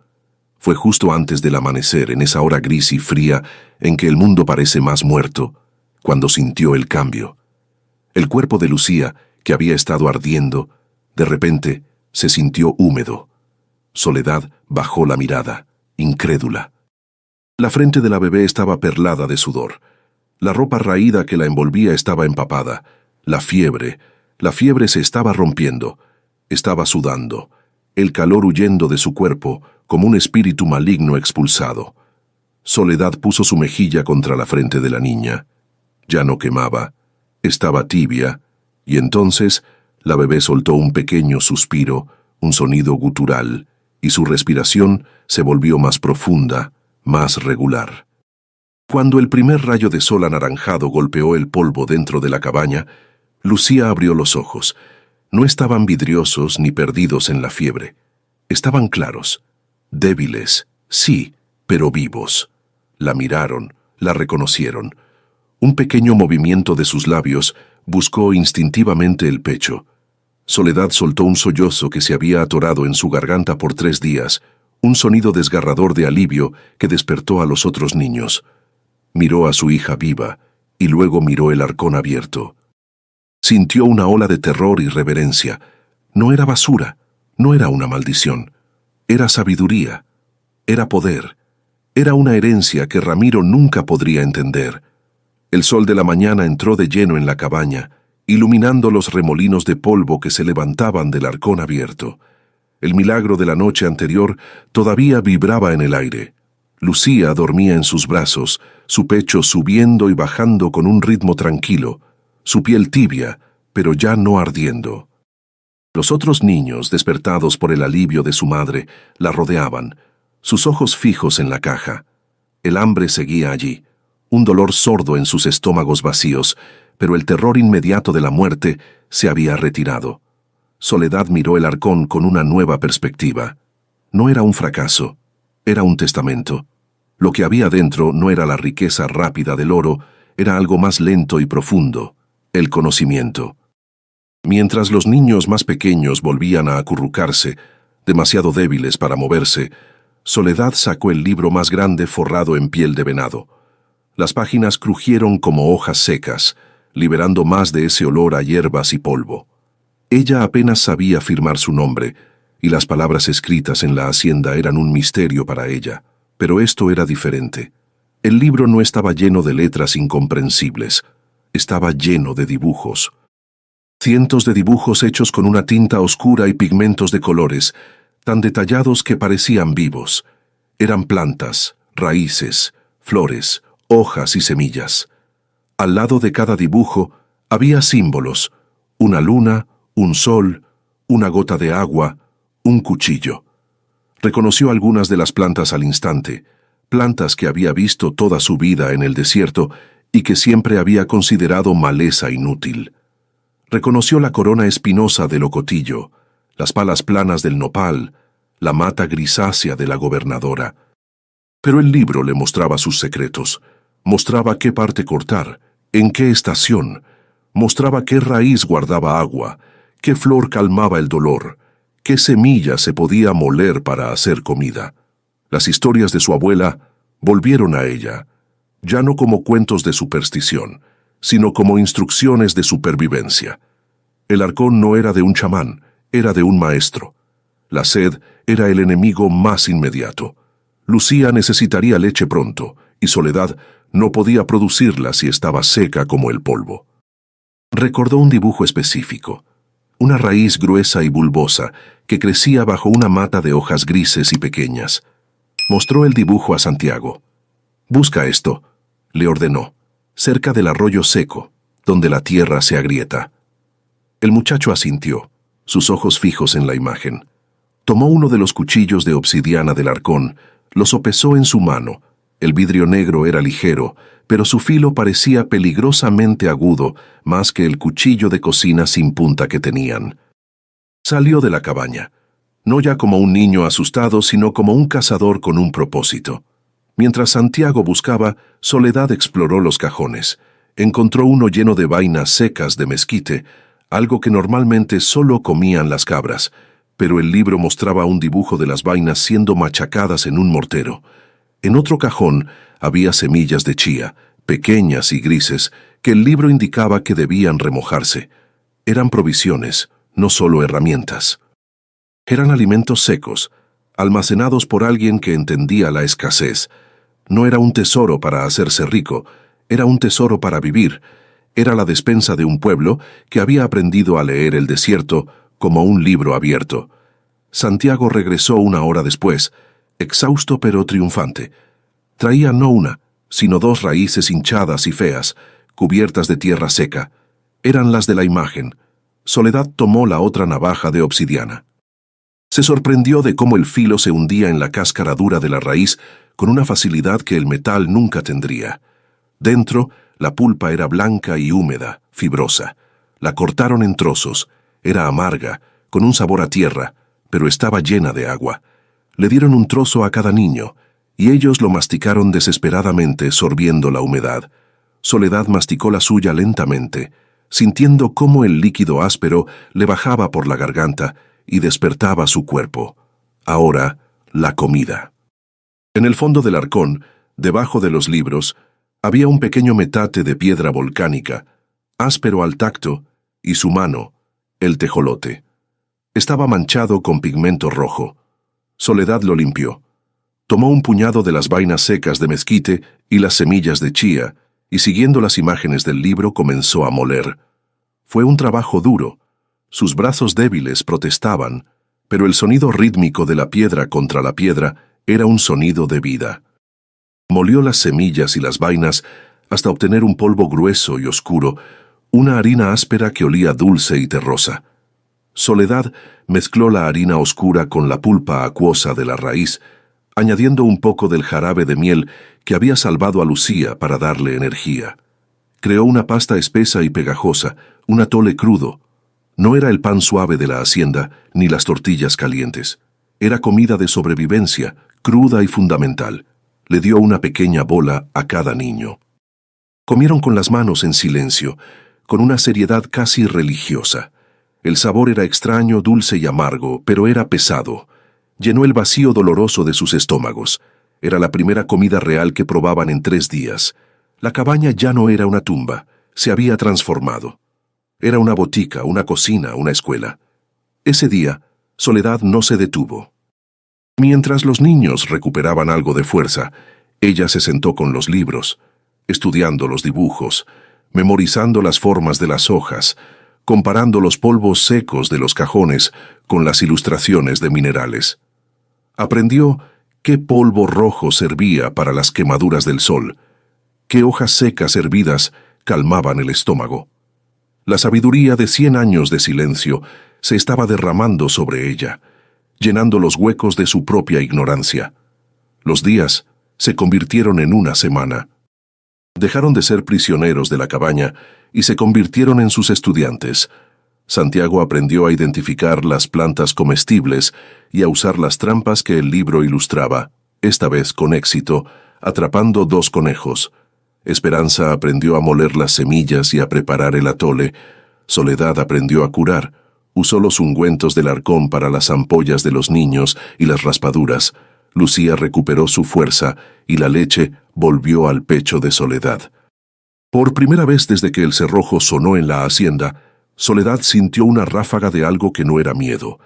[SPEAKER 1] Fue justo antes del amanecer, en esa hora gris y fría en que el mundo parece más muerto, cuando sintió el cambio. El cuerpo de Lucía, que había estado ardiendo, de repente se sintió húmedo. Soledad bajó la mirada, incrédula. La frente de la bebé estaba perlada de sudor. La ropa raída que la envolvía estaba empapada. La fiebre se estaba rompiendo. Estaba sudando, el calor huyendo de su cuerpo como un espíritu maligno expulsado. Soledad puso su mejilla contra la frente de la niña. Ya no quemaba, estaba tibia, y entonces la bebé soltó un pequeño suspiro, un sonido gutural, y su respiración se volvió más profunda, más regular. Cuando el primer rayo de sol anaranjado golpeó el polvo dentro de la cabaña, Lucía abrió los ojos. No estaban vidriosos ni perdidos en la fiebre. Estaban claros, débiles, sí, pero vivos. La miraron, la reconocieron. Un pequeño movimiento de sus labios buscó instintivamente el pecho. Soledad soltó un sollozo que se había atorado en su garganta por 3 días, un sonido desgarrador de alivio que despertó a los otros niños. Miró a su hija viva, y luego miró el arcón abierto. Sintió una ola de terror y reverencia. No era basura, no era una maldición. Era sabiduría, era poder, era una herencia que Ramiro nunca podría entender. El sol de la mañana entró de lleno en la cabaña, iluminando los remolinos de polvo que se levantaban del arcón abierto. El milagro de la noche anterior todavía vibraba en el aire. Lucía dormía en sus brazos, su pecho subiendo y bajando con un ritmo tranquilo, su piel tibia, pero ya no ardiendo. Los otros niños, despertados por el alivio de su madre, la rodeaban, sus ojos fijos en la caja. El hambre seguía allí, un dolor sordo en sus estómagos vacíos, pero el terror inmediato de la muerte se había retirado. Soledad miró el arcón con una nueva perspectiva. No era un fracaso, era un testamento. Lo que había dentro no era la riqueza rápida del oro, era algo más lento y profundo, el conocimiento. Mientras los niños más pequeños volvían a acurrucarse, demasiado débiles para moverse, Soledad sacó el libro más grande forrado en piel de venado. Las páginas crujieron como hojas secas, liberando más de ese olor a hierbas y polvo. Ella apenas sabía firmar su nombre, y las palabras escritas en la hacienda eran un misterio para ella. Pero esto era diferente. El libro no estaba lleno de letras incomprensibles, estaba lleno de dibujos. Cientos de dibujos hechos con una tinta oscura y pigmentos de colores, tan detallados que parecían vivos. Eran plantas, raíces, flores, hojas y semillas. Al lado de cada dibujo había símbolos: una luna, un sol, una gota de agua, un cuchillo. Reconoció algunas de las plantas al instante, plantas que había visto toda su vida en el desierto y que siempre había considerado maleza inútil. Reconoció la corona espinosa del ocotillo, las palas planas del nopal, la mata grisácea de la gobernadora. Pero el libro le mostraba sus secretos, mostraba qué parte cortar, en qué estación, mostraba qué raíz guardaba agua, qué flor calmaba el dolor, qué semilla se podía moler para hacer comida. Las historias de su abuela volvieron a ella, ya no como cuentos de superstición, sino como instrucciones de supervivencia. El arcón no era de un chamán, era de un maestro. La sed era el enemigo más inmediato. Lucía necesitaría leche pronto, y Soledad no podía producirla si estaba seca como el polvo. Recordó un dibujo específico, una raíz gruesa y bulbosa que crecía bajo una mata de hojas grises y pequeñas. Mostró el dibujo a Santiago. «Busca esto», le ordenó, cerca del arroyo seco, donde la tierra se agrieta. El muchacho asintió, sus ojos fijos en la imagen. Tomó uno de los cuchillos de obsidiana del arcón, lo sopesó en su mano. El vidrio negro era ligero, pero su filo parecía peligrosamente agudo, más que el cuchillo de cocina sin punta que tenían. Salió de la cabaña, no ya como un niño asustado, sino como un cazador con un propósito. Mientras Santiago buscaba, Soledad exploró los cajones. Encontró uno lleno de vainas secas de mezquite, algo que normalmente solo comían las cabras, pero el libro mostraba un dibujo de las vainas siendo machacadas en un mortero. En otro cajón había semillas de chía, pequeñas y grises, que el libro indicaba que debían remojarse. Eran provisiones, no solo herramientas. Eran alimentos secos, almacenados por alguien que entendía la escasez. No era un tesoro para hacerse rico, era un tesoro para vivir. Era la despensa de un pueblo que había aprendido a leer el desierto como un libro abierto. Santiago regresó una hora después, exhausto pero triunfante. Traía no una, sino 2 raíces hinchadas y feas, cubiertas de tierra seca. Eran las de la imagen. Soledad tomó la otra navaja de obsidiana. Se sorprendió de cómo el filo se hundía en la cáscara dura de la raíz con una facilidad que el metal nunca tendría. Dentro, la pulpa era blanca y húmeda, fibrosa. La cortaron en trozos. Era amarga, con un sabor a tierra, pero estaba llena de agua. Le dieron un trozo a cada niño, y ellos lo masticaron desesperadamente, sorbiendo la humedad. Soledad masticó la suya lentamente, sintiendo cómo el líquido áspero le bajaba por la garganta y despertaba su cuerpo. Ahora, la comida. En el fondo del arcón, debajo de los libros, había un pequeño metate de piedra volcánica, áspero al tacto, y su mano, el tejolote. Estaba manchado con pigmento rojo. Soledad lo limpió. Tomó un puñado de las vainas secas de mezquite y las semillas de chía, y siguiendo las imágenes del libro comenzó a moler. Fue un trabajo duro. Sus brazos débiles protestaban, pero el sonido rítmico de la piedra contra la piedra era un sonido de vida. Molió las semillas y las vainas hasta obtener un polvo grueso y oscuro, una harina áspera que olía dulce y terrosa. Soledad mezcló la harina oscura con la pulpa acuosa de la raíz, añadiendo un poco del jarabe de miel que había salvado a Lucía para darle energía. Creó una pasta espesa y pegajosa, un atole crudo. No era el pan suave de la hacienda, ni las tortillas calientes. Era comida de sobrevivencia, cruda y fundamental. Le dio una pequeña bola a cada niño. Comieron con las manos en silencio, con una seriedad casi religiosa. El sabor era extraño, dulce y amargo, pero era pesado. Llenó el vacío doloroso de sus estómagos. Era la primera comida real que probaban en 3 días. La cabaña ya no era una tumba, se había transformado. Era una botica, una cocina, una escuela. Ese día, Soledad no se detuvo. Mientras los niños recuperaban algo de fuerza, ella se sentó con los libros, estudiando los dibujos, memorizando las formas de las hojas, comparando los polvos secos de los cajones con las ilustraciones de minerales. Aprendió qué polvo rojo servía para las quemaduras del sol, qué hojas secas hervidas calmaban el estómago. La sabiduría de 100 años de silencio se estaba derramando sobre ella, llenando los huecos de su propia ignorancia. Los días se convirtieron en una semana. Dejaron de ser prisioneros de la cabaña y se convirtieron en sus estudiantes. Santiago aprendió a identificar las plantas comestibles y a usar las trampas que el libro ilustraba, esta vez con éxito, atrapando 2 conejos. Esperanza aprendió a moler las semillas y a preparar el atole. Soledad aprendió a curar. Usó los ungüentos del arcón para las ampollas de los niños y las raspaduras. Lucía recuperó su fuerza y la leche volvió al pecho de Soledad. Por primera vez desde que el cerrojo sonó en la hacienda, Soledad sintió una ráfaga de algo que no era miedo.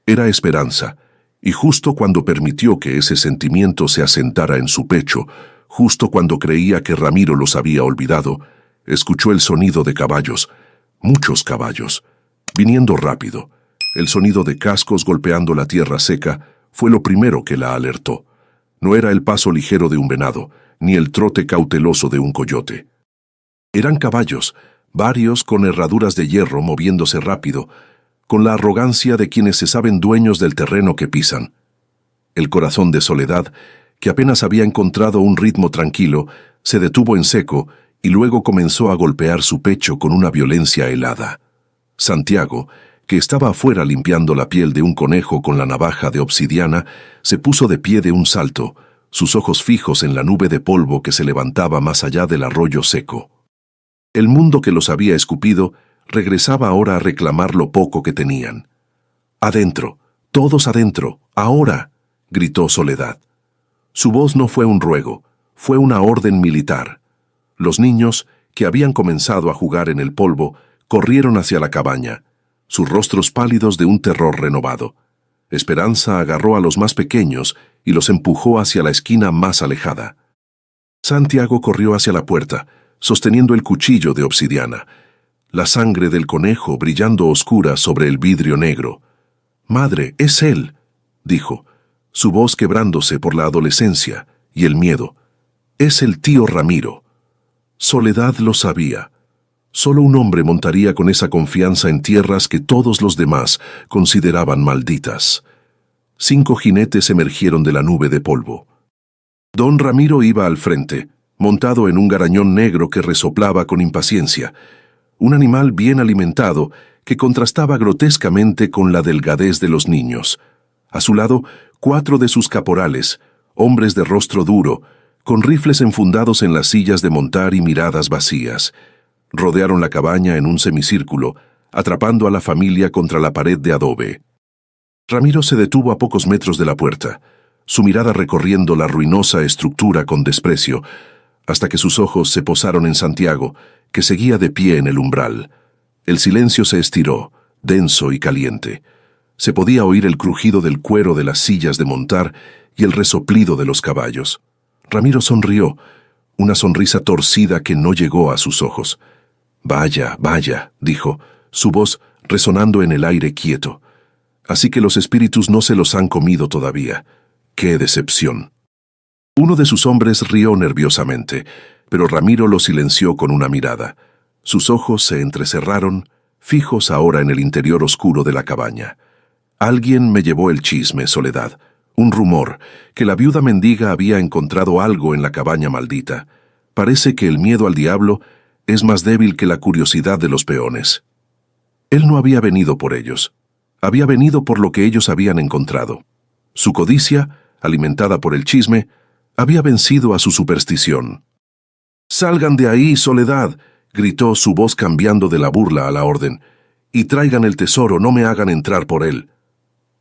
[SPEAKER 1] Era esperanza, y justo cuando permitió que ese sentimiento se asentara en su pecho, justo cuando creía que Ramiro los había olvidado, escuchó el sonido de caballos, muchos caballos, viniendo rápido. El sonido de cascos golpeando la tierra seca fue lo primero que la alertó. No era el paso ligero de un venado, ni el trote cauteloso de un coyote. Eran caballos, varios con herraduras de hierro moviéndose rápido, con la arrogancia de quienes se saben dueños del terreno que pisan. El corazón de Soledad, que apenas había encontrado un ritmo tranquilo, se detuvo en seco y luego comenzó a golpear su pecho con una violencia helada. Santiago, que estaba afuera limpiando la piel de un conejo con la navaja de obsidiana, se puso de pie de un salto, sus ojos fijos en la nube de polvo que se levantaba más allá del arroyo seco. El mundo que los había escupido regresaba ahora a reclamar lo poco que tenían. «Adentro, todos adentro, ahora», gritó Soledad. Su voz no fue un ruego, fue una orden militar. Los niños, que habían comenzado a jugar en el polvo, corrieron hacia la cabaña, sus rostros pálidos de un terror renovado. Esperanza agarró a los más pequeños y los empujó hacia la esquina más alejada. Santiago corrió hacia la puerta, sosteniendo el cuchillo de obsidiana, la sangre del conejo brillando oscura sobre el vidrio negro. «Madre, es él», dijo, su voz quebrándose por la adolescencia y el miedo. «Es el tío Ramiro». Soledad lo sabía. Solo un hombre montaría con esa confianza en tierras que todos los demás consideraban malditas. 5 jinetes emergieron de la nube de polvo. Don Ramiro iba al frente, montado en un garañón negro que resoplaba con impaciencia, un animal bien alimentado que contrastaba grotescamente con la delgadez de los niños. A su lado, 4 de sus caporales, hombres de rostro duro, con rifles enfundados en las sillas de montar y miradas vacías. Rodearon la cabaña en un semicírculo, atrapando a la familia contra la pared de adobe. Ramiro se detuvo a pocos metros de la puerta, su mirada recorriendo la ruinosa estructura con desprecio, hasta que sus ojos se posaron en Santiago, que seguía de pie en el umbral. El silencio se estiró, denso y caliente. Se podía oír el crujido del cuero de las sillas de montar y el resoplido de los caballos. Ramiro sonrió, una sonrisa torcida que no llegó a sus ojos. «Vaya, vaya», dijo, su voz resonando en el aire quieto. «Así que los espíritus no se los han comido todavía. ¡Qué decepción!». Uno de sus hombres rió nerviosamente, pero Ramiro lo silenció con una mirada. Sus ojos se entrecerraron, fijos ahora en el interior oscuro de la cabaña. «Alguien me llevó el chisme, Soledad. Un rumor, que la viuda mendiga había encontrado algo en la cabaña maldita. Parece que el miedo al diablo es más débil que la curiosidad de los peones». Él no había venido por ellos. Había venido por lo que ellos habían encontrado. Su codicia, alimentada por el chisme, había vencido a su superstición. «Salgan de ahí, Soledad», gritó su voz cambiando de la burla a la orden, «y traigan el tesoro, no me hagan entrar por él».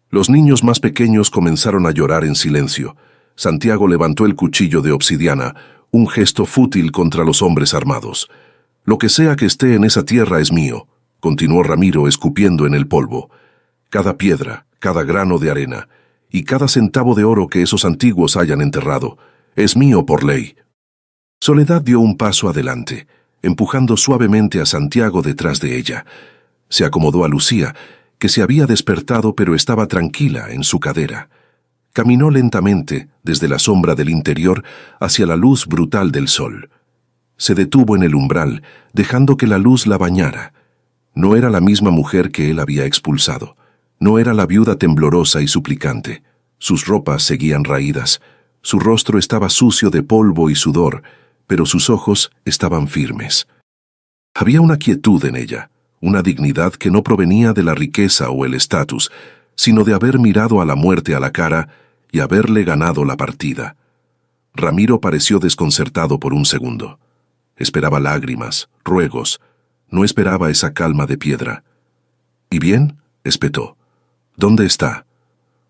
[SPEAKER 1] Los niños más pequeños comenzaron a llorar en silencio. Santiago levantó el cuchillo de obsidiana, un gesto fútil contra los hombres armados. «Lo que sea que esté en esa tierra es mío», continuó Ramiro escupiendo en el polvo. «Cada piedra, cada grano de arena, y cada centavo de oro que esos antiguos hayan enterrado, es mío por ley». Soledad dio un paso adelante, empujando suavemente a Santiago detrás de ella. Se acomodó a Lucía, que se había despertado pero estaba tranquila en su cadera. Caminó lentamente desde la sombra del interior hacia la luz brutal del sol. Se detuvo en el umbral, dejando que la luz la bañara. No era la misma mujer que él había expulsado. No era la viuda temblorosa y suplicante. Sus ropas seguían raídas. Su rostro estaba sucio de polvo y sudor, pero sus ojos estaban firmes. Había una quietud en ella, una dignidad que no provenía de la riqueza o el estatus, sino de haber mirado a la muerte a la cara y haberle ganado la partida. Ramiro pareció desconcertado por un segundo. Esperaba lágrimas, ruegos. No esperaba esa calma de piedra. «¿Y bien?», espetó. «¿Dónde está?».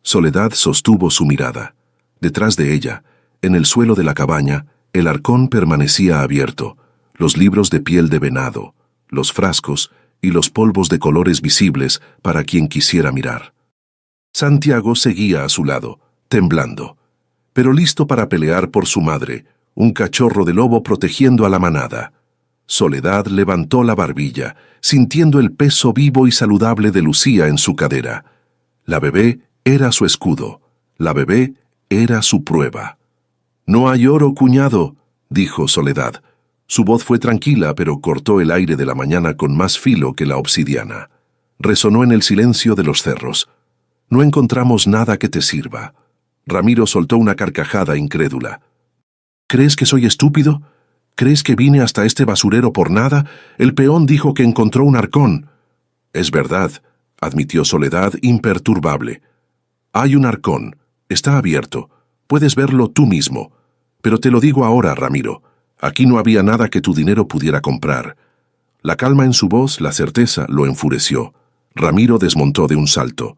[SPEAKER 1] Soledad sostuvo su mirada. Detrás de ella, en el suelo de la cabaña, el arcón permanecía abierto, los libros de piel de venado, los frascos y los polvos de colores visibles para quien quisiera mirar. Santiago seguía a su lado, temblando, pero listo para pelear por su madre, un cachorro de lobo protegiendo a la manada. Soledad levantó la barbilla, sintiendo el peso vivo y saludable de Lucía en su cadera. La bebé era su escudo, la bebé era su prueba. «No hay oro, cuñado», dijo Soledad. Su voz fue tranquila, pero cortó el aire de la mañana con más filo que la obsidiana. Resonó en el silencio de los cerros. «No encontramos nada que te sirva». Ramiro soltó una carcajada incrédula. «¿Crees que soy estúpido? ¿Crees que vine hasta este basurero por nada? El peón dijo que encontró un arcón». «Es verdad. admitió Soledad imperturbable. Hay un arcón, está abierto, puedes verlo tú mismo. Pero te lo digo ahora, Ramiro, aquí no había nada que tu dinero pudiera comprar. La calma en su voz, la certeza, lo enfureció. Ramiro desmontó de un salto.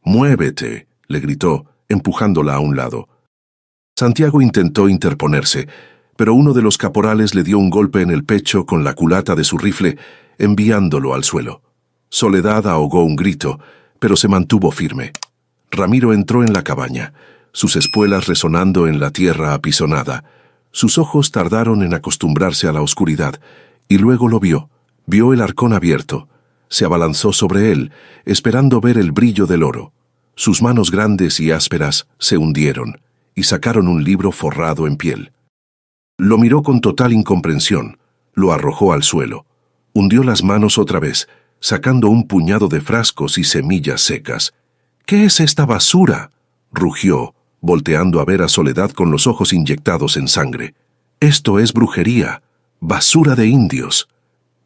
[SPEAKER 1] «Muévete», le gritó, empujándola a un lado. Santiago intentó interponerse, pero uno de los caporales le dio un golpe en el pecho con la culata de su rifle, enviándolo al suelo. Soledad ahogó un grito, pero se mantuvo firme. Ramiro entró en la cabaña, sus espuelas resonando en la tierra apisonada. Sus ojos tardaron en acostumbrarse a la oscuridad, y luego lo vio. Vio el arcón abierto. Se abalanzó sobre él, esperando ver el brillo del oro. Sus manos grandes y ásperas se hundieron, y sacaron un libro forrado en piel. Lo miró con total incomprensión, lo arrojó al suelo. Hundió las manos otra vez, sacando un puñado de frascos y semillas secas. «¿Qué es esta basura?», rugió, volteando a ver a Soledad con los ojos inyectados en sangre. «Esto es brujería, basura de indios».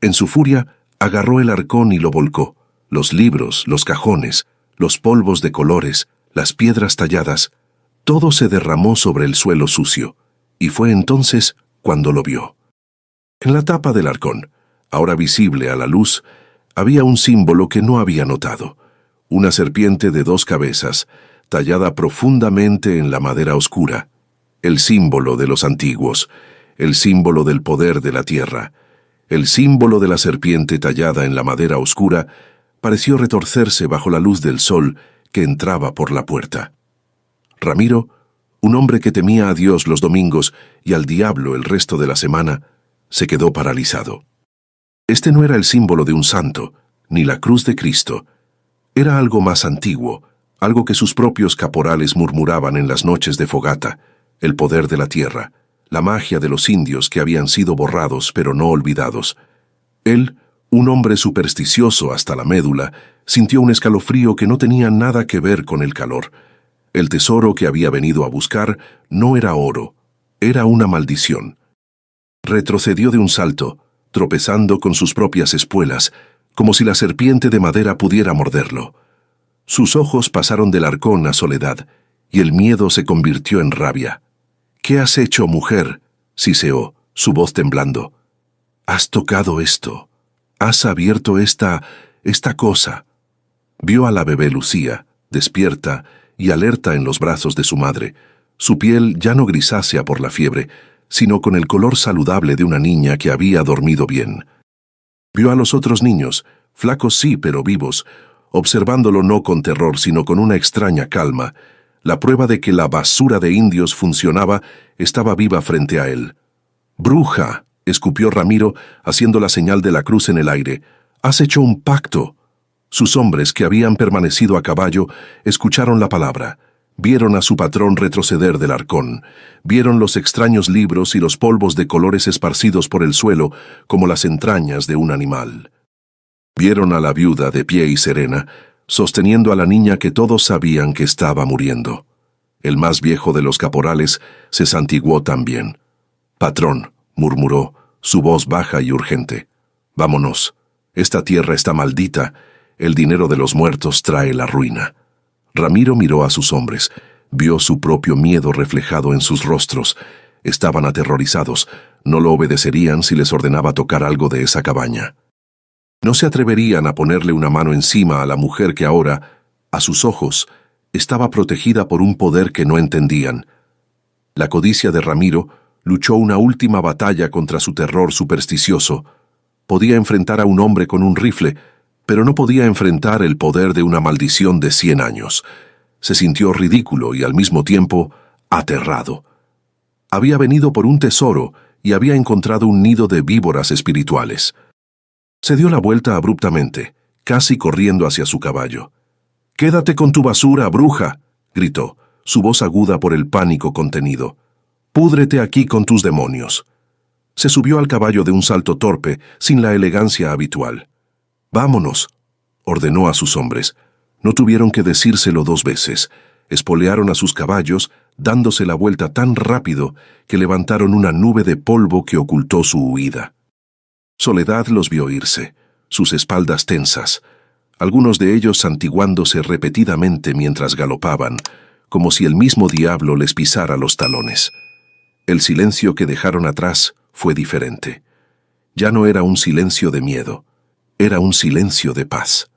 [SPEAKER 1] En su furia, agarró el arcón y lo volcó. Los libros, los cajones, los polvos de colores, las piedras talladas, todo se derramó sobre el suelo sucio, y fue entonces cuando lo vio. En la tapa del arcón, ahora visible a la luz, había un símbolo que no había notado. Una serpiente de 2 cabezas, tallada profundamente en la madera oscura. El símbolo de los antiguos, el símbolo del poder de la tierra. El símbolo de la serpiente tallada en la madera oscura pareció retorcerse bajo la luz del sol que entraba por la puerta. Ramiro, un hombre que temía a Dios los domingos y al diablo el resto de la semana, se quedó paralizado. Este no era el símbolo de un santo, ni la cruz de Cristo. Era algo más antiguo, algo que sus propios caporales murmuraban en las noches de fogata, el poder de la tierra, la magia de los indios que habían sido borrados pero no olvidados. Él, un hombre supersticioso hasta la médula, sintió un escalofrío que no tenía nada que ver con el calor. El tesoro que había venido a buscar no era oro, era una maldición. Retrocedió de un salto, tropezando con sus propias espuelas, como si la serpiente de madera pudiera morderlo. Sus ojos pasaron del arcón a Soledad, y el miedo se convirtió en rabia. «¿Qué has hecho, mujer?», siseó, su voz temblando. «Has tocado esto. Has abierto esta cosa». Vio a la bebé Lucía, despierta y alerta en los brazos de su madre, su piel ya no grisácea por la fiebre, sino con el color saludable de una niña que había dormido bien. Vio a los otros niños, flacos sí, pero vivos, observándolo no con terror, sino con una extraña calma. La prueba de que la basura de indios funcionaba estaba viva frente a él. «Bruja», escupió Ramiro, haciendo la señal de la cruz en el aire. «Has hecho un pacto». Sus hombres, que habían permanecido a caballo, escucharon la palabra. Vieron a su patrón retroceder del arcón. Vieron los extraños libros y los polvos de colores esparcidos por el suelo como las entrañas de un animal. Vieron a la viuda de pie y serena, sosteniendo a la niña que todos sabían que estaba muriendo. El más viejo de los caporales se santiguó también. «Patrón», murmuró, su voz baja y urgente. «Vámonos. Esta tierra está maldita. El dinero de los muertos trae la ruina». Ramiro miró a sus hombres. Vio su propio miedo reflejado en sus rostros. Estaban aterrorizados. No lo obedecerían si les ordenaba tocar algo de esa cabaña. No se atreverían a ponerle una mano encima a la mujer que ahora, a sus ojos, estaba protegida por un poder que no entendían. La codicia de Ramiro luchó una última batalla contra su terror supersticioso. Podía enfrentar a un hombre con un rifle, pero no podía enfrentar el poder de una maldición de 100 años. Se sintió ridículo y al mismo tiempo aterrado. Había venido por un tesoro y había encontrado un nido de víboras espirituales. Se dio la vuelta abruptamente, casi corriendo hacia su caballo. «¡Quédate con tu basura, bruja!», gritó, su voz aguda por el pánico contenido. «Púdrete aquí con tus demonios». Se subió al caballo de un salto torpe, sin la elegancia habitual. «Vámonos», ordenó a sus hombres. No tuvieron que decírselo 2 veces. Espolearon a sus caballos, dándose la vuelta tan rápido que levantaron una nube de polvo que ocultó su huida. Soledad los vio irse, sus espaldas tensas. algunos de ellos santiguándose repetidamente mientras galopaban, como si el mismo diablo les pisara los talones. El silencio que dejaron atrás fue diferente. Ya no era un silencio de miedo, era un silencio de paz.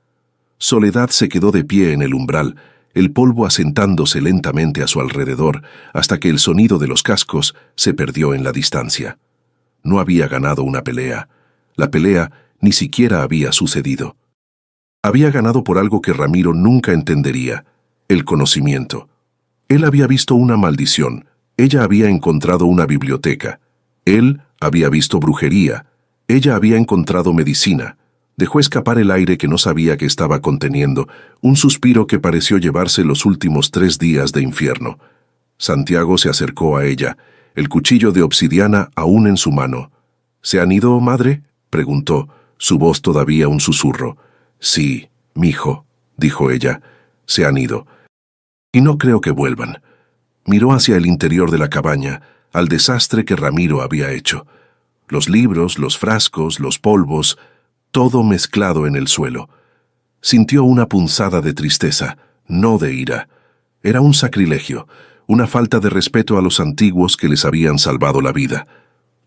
[SPEAKER 1] Soledad se quedó de pie en el umbral, el polvo asentándose lentamente a su alrededor hasta que el sonido de los cascos se perdió en la distancia. No había ganado una pelea. La pelea ni siquiera había sucedido. Había ganado por algo que Ramiro nunca entendería: el conocimiento. Él había visto una maldición, ella había encontrado una biblioteca. Él había visto brujería, ella había encontrado medicina. Dejó escapar el aire que no sabía que estaba conteniendo, un suspiro que pareció llevarse los últimos 3 días de infierno. Santiago se acercó a ella, el cuchillo de obsidiana aún en su mano. ¿Se han ido, madre?, preguntó, su voz todavía un susurro. Sí, mijo, dijo ella, se han ido. Y no creo que vuelvan. Miró hacia el interior de la cabaña, al desastre que Ramiro había hecho. Los libros, los frascos, los polvos, todo mezclado en el suelo. Sintió una punzada de tristeza, no de ira. Era un sacrilegio, una falta de respeto a los antiguos que les habían salvado la vida.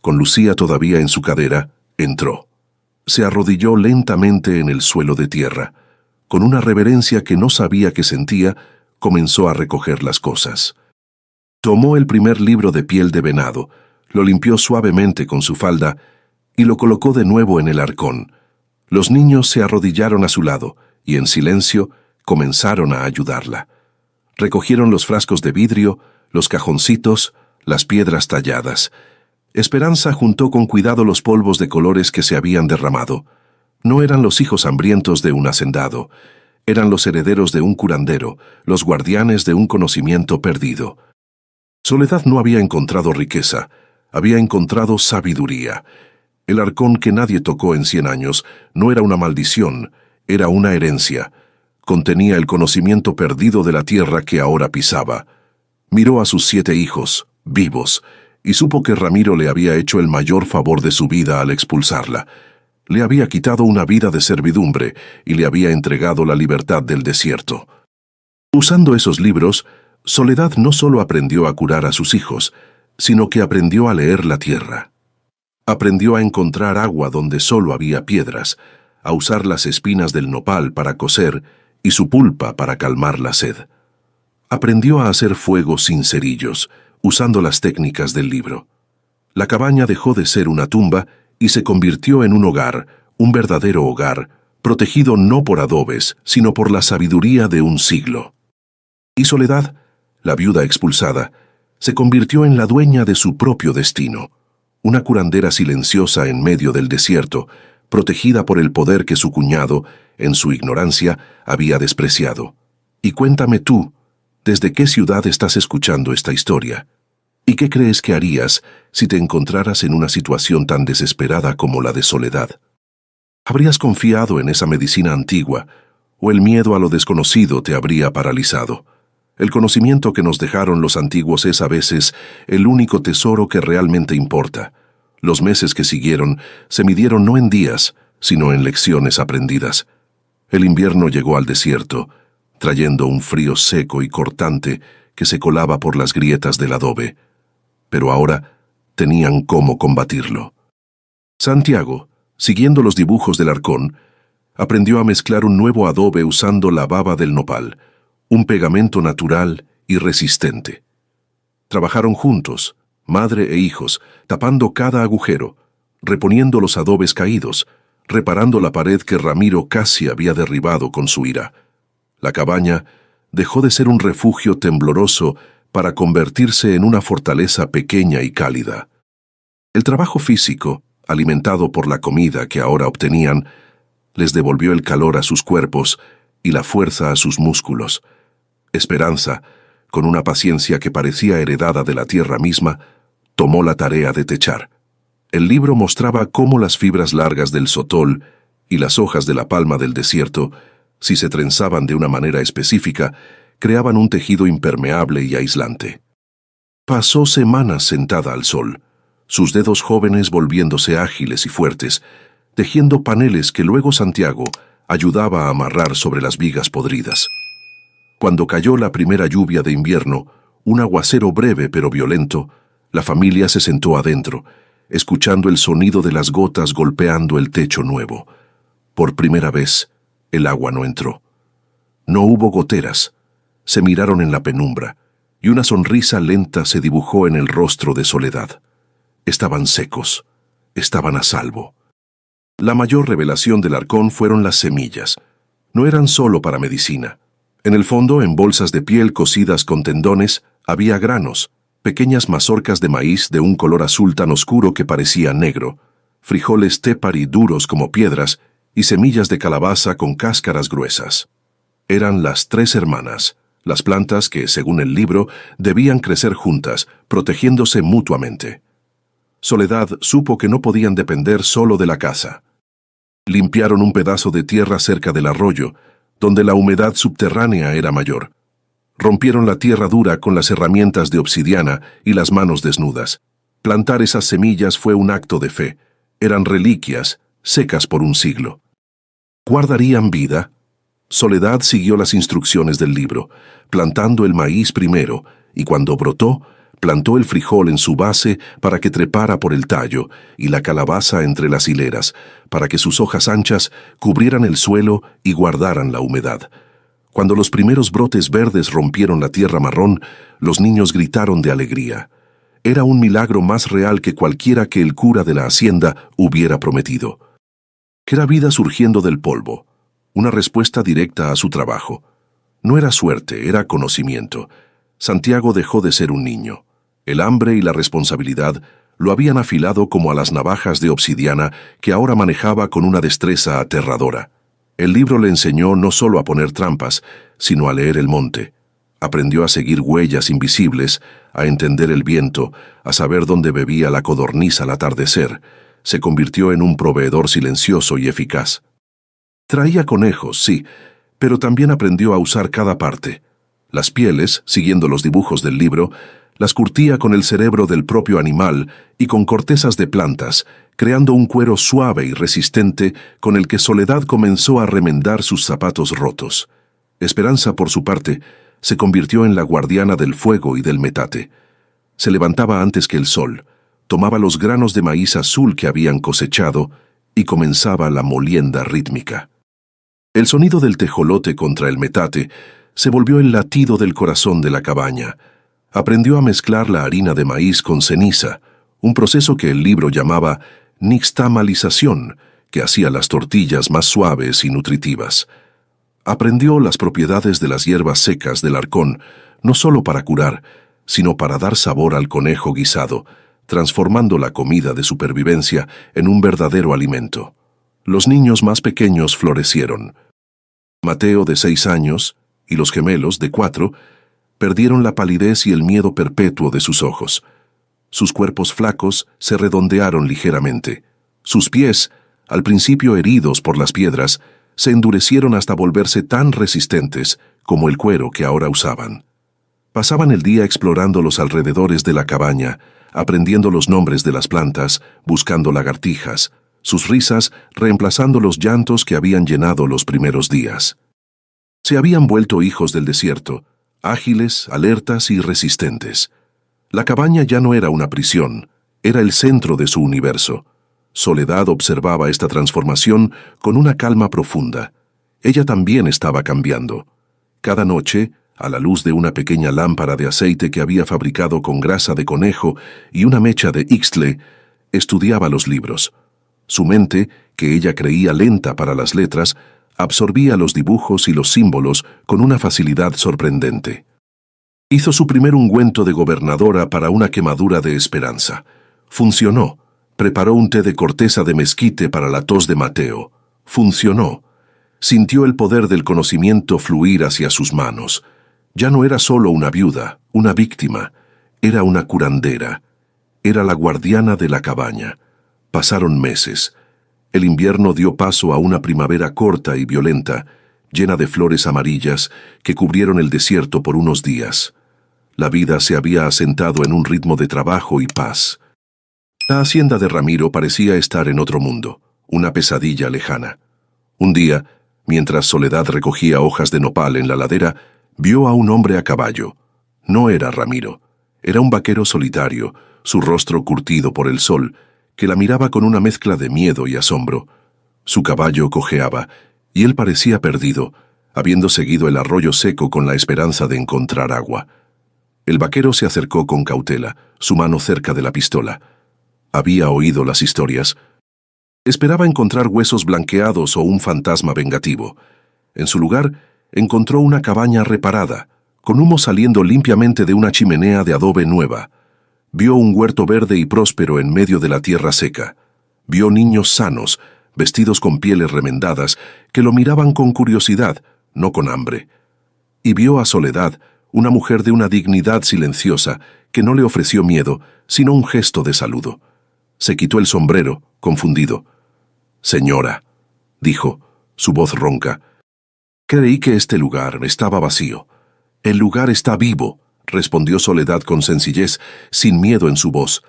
[SPEAKER 1] Con Lucía todavía en su cadera, entró. Se arrodilló lentamente en el suelo de tierra. Con una reverencia que no sabía que sentía, comenzó a recoger las cosas. Tomó el primer libro de piel de venado, lo limpió suavemente con su falda y lo colocó de nuevo en el arcón. Los niños se arrodillaron a su lado y en silencio comenzaron a ayudarla. Recogieron los frascos de vidrio, los cajoncitos, las piedras talladas. Esperanza juntó con cuidado los polvos de colores que se habían derramado. No eran los hijos hambrientos de un hacendado, eran los herederos de un curandero, los guardianes de un conocimiento perdido. Soledad no había encontrado riqueza, había encontrado sabiduría. El arcón que nadie tocó en 100 años no era una maldición, era una herencia. Contenía el conocimiento perdido de la tierra que ahora pisaba. Miró a sus 7 hijos, vivos, y supo que Ramiro le había hecho el mayor favor de su vida al expulsarla. Le había quitado una vida de servidumbre y le había entregado la libertad del desierto. Usando esos libros, Soledad no solo aprendió a curar a sus hijos, sino que aprendió a leer la tierra. Aprendió a encontrar agua donde solo había piedras, a usar las espinas del nopal para cocer y su pulpa para calmar la sed. Aprendió a hacer fuego sin cerillos, usando las técnicas del libro. La cabaña dejó de ser una tumba y se convirtió en un hogar, un verdadero hogar, protegido no por adobes, sino por la sabiduría de un siglo. Y Soledad, la viuda expulsada, se convirtió en la dueña de su propio destino, una curandera silenciosa en medio del desierto, protegida por el poder que su cuñado, en su ignorancia, había despreciado. Y cuéntame tú, ¿desde qué ciudad estás escuchando esta historia? ¿Y qué crees que harías si te encontraras en una situación tan desesperada como la de Soledad? ¿Habrías confiado en esa medicina antigua, o el miedo a lo desconocido te habría paralizado? El conocimiento que nos dejaron los antiguos es a veces el único tesoro que realmente importa. Los meses que siguieron se midieron no en días, sino en lecciones aprendidas. El invierno llegó al desierto, trayendo un frío seco y cortante que se colaba por las grietas del adobe. Pero ahora tenían cómo combatirlo. Santiago, siguiendo los dibujos del arcón, aprendió a mezclar un nuevo adobe usando la baba del nopal, un pegamento natural y resistente. Trabajaron juntos, madre e hijos, tapando cada agujero, reponiendo los adobes caídos, reparando la pared que Ramiro casi había derribado con su ira. La cabaña dejó de ser un refugio tembloroso para convertirse en una fortaleza pequeña y cálida. El trabajo físico, alimentado por la comida que ahora obtenían, les devolvió el calor a sus cuerpos y la fuerza a sus músculos. Esperanza, con una paciencia que parecía heredada de la tierra misma, tomó la tarea de techar. El libro mostraba cómo las fibras largas del sotol y las hojas de la palma del desierto, si se trenzaban de una manera específica, creaban un tejido impermeable y aislante. Pasó semanas sentada al sol, sus dedos jóvenes volviéndose ágiles y fuertes, tejiendo paneles que luego Santiago ayudaba a amarrar sobre las vigas podridas. Cuando cayó la primera lluvia de invierno, un aguacero breve pero violento, la familia se sentó adentro, escuchando el sonido de las gotas golpeando el techo nuevo. Por primera vez, el agua no entró. No hubo goteras. Se miraron en la penumbra, y una sonrisa lenta se dibujó en el rostro de Soledad. Estaban secos. Estaban a salvo. La mayor revelación del Arcón fueron las semillas. No eran solo para medicina. En el fondo, en bolsas de piel cosidas con tendones, había granos, pequeñas mazorcas de maíz de un color azul tan oscuro que parecía negro, frijoles tepari duros como piedras y semillas de calabaza con cáscaras gruesas. Eran las 3 hermanas, las plantas que, según el libro, debían crecer juntas, protegiéndose mutuamente. Soledad supo que no podían depender solo de la casa. Limpiaron un pedazo de tierra cerca del arroyo, donde la humedad subterránea era mayor. Rompieron la tierra dura con las herramientas de obsidiana y las manos desnudas. Plantar esas semillas fue un acto de fe. Eran reliquias, secas por un siglo. ¿Guardarían vida? Soledad siguió las instrucciones del libro, plantando el maíz primero, y cuando brotó, plantó el frijol en su base para que trepara por el tallo, y la calabaza entre las hileras, para que sus hojas anchas cubrieran el suelo y guardaran la humedad. Cuando los primeros brotes verdes rompieron la tierra marrón, los niños gritaron de alegría. Era un milagro más real que cualquiera que el cura de la hacienda hubiera prometido. Era vida surgiendo del polvo, una respuesta directa a su trabajo. No era suerte, era conocimiento. Santiago dejó de ser un niño. El hambre y la responsabilidad lo habían afilado como a las navajas de obsidiana que ahora manejaba con una destreza aterradora. El libro le enseñó no solo a poner trampas, sino a leer el monte. Aprendió a seguir huellas invisibles, a entender el viento, a saber dónde bebía la codorniz al atardecer. Se convirtió en un proveedor silencioso y eficaz. Traía conejos, sí, pero también aprendió a usar cada parte. Las pieles, siguiendo los dibujos del libro, las curtía con el cerebro del propio animal y con cortezas de plantas, creando un cuero suave y resistente con el que Soledad comenzó a remendar sus zapatos rotos. Esperanza, por su parte, se convirtió en la guardiana del fuego y del metate. Se levantaba antes que el sol, tomaba los granos de maíz azul que habían cosechado y comenzaba la molienda rítmica. El sonido del tejolote contra el metate se volvió el latido del corazón de la cabaña. Aprendió a mezclar la harina de maíz con ceniza, un proceso que el libro llamaba nixtamalización, que hacía las tortillas más suaves y nutritivas. Aprendió las propiedades de las hierbas secas del Arcón, no solo para curar, sino para dar sabor al conejo guisado, transformando la comida de supervivencia en un verdadero alimento. Los niños más pequeños florecieron. Mateo, de 6 años, y los gemelos, de 4, perdieron la palidez y el miedo perpetuo de sus ojos. Sus cuerpos flacos se redondearon ligeramente. Sus pies, al principio heridos por las piedras, se endurecieron hasta volverse tan resistentes como el cuero que ahora usaban. Pasaban el día explorando los alrededores de la cabaña, aprendiendo los nombres de las plantas, buscando lagartijas, sus risas reemplazando los llantos que habían llenado los primeros días. Se habían vuelto hijos del desierto, ágiles, alertas y resistentes. La cabaña ya no era una prisión, era el centro de su universo. Soledad observaba esta transformación con una calma profunda. Ella también estaba cambiando. Cada noche, a la luz de una pequeña lámpara de aceite que había fabricado con grasa de conejo y una mecha de ixtle, estudiaba los libros. Su mente, que ella creía lenta para las letras, absorbía los dibujos y los símbolos con una facilidad sorprendente. Hizo su primer ungüento de gobernadora para una quemadura de esperanza. Funcionó. Preparó un té de corteza de mezquite para la tos de Mateo. Funcionó. Sintió el poder del conocimiento fluir hacia sus manos. Ya no era solo una viuda, una víctima. Era una curandera. Era la guardiana de la cabaña. Pasaron meses. El invierno dio paso a una primavera corta y violenta, llena de flores amarillas que cubrieron el desierto por unos días. La vida se había asentado en un ritmo de trabajo y paz. La hacienda de Ramiro parecía estar en otro mundo, una pesadilla lejana. Un día, Mientras Soledad recogía hojas de nopal en la ladera, vio a un hombre a caballo. No era Ramiro. Era un vaquero solitario, su rostro curtido por el sol, que la miraba con una mezcla de miedo y asombro. Su caballo cojeaba, y él parecía perdido, habiendo seguido el arroyo seco con la esperanza de encontrar agua. El vaquero se acercó con cautela, su mano cerca de la pistola. Había oído las historias. Esperaba encontrar huesos blanqueados o un fantasma vengativo. En su lugar, encontró una cabaña reparada, con humo saliendo limpiamente de una chimenea de adobe nueva. Vio un huerto verde y próspero en medio de la tierra seca. Vio niños sanos, vestidos con pieles remendadas, que lo miraban con curiosidad, no con hambre. Y vio a Soledad, una mujer de una dignidad silenciosa, que no le ofreció miedo, sino un gesto de saludo. Se quitó el sombrero, confundido. «Señora», dijo, su voz ronca. «Creí que este lugar estaba vacío». «El lugar está vivo», respondió Soledad con sencillez, sin miedo en su voz.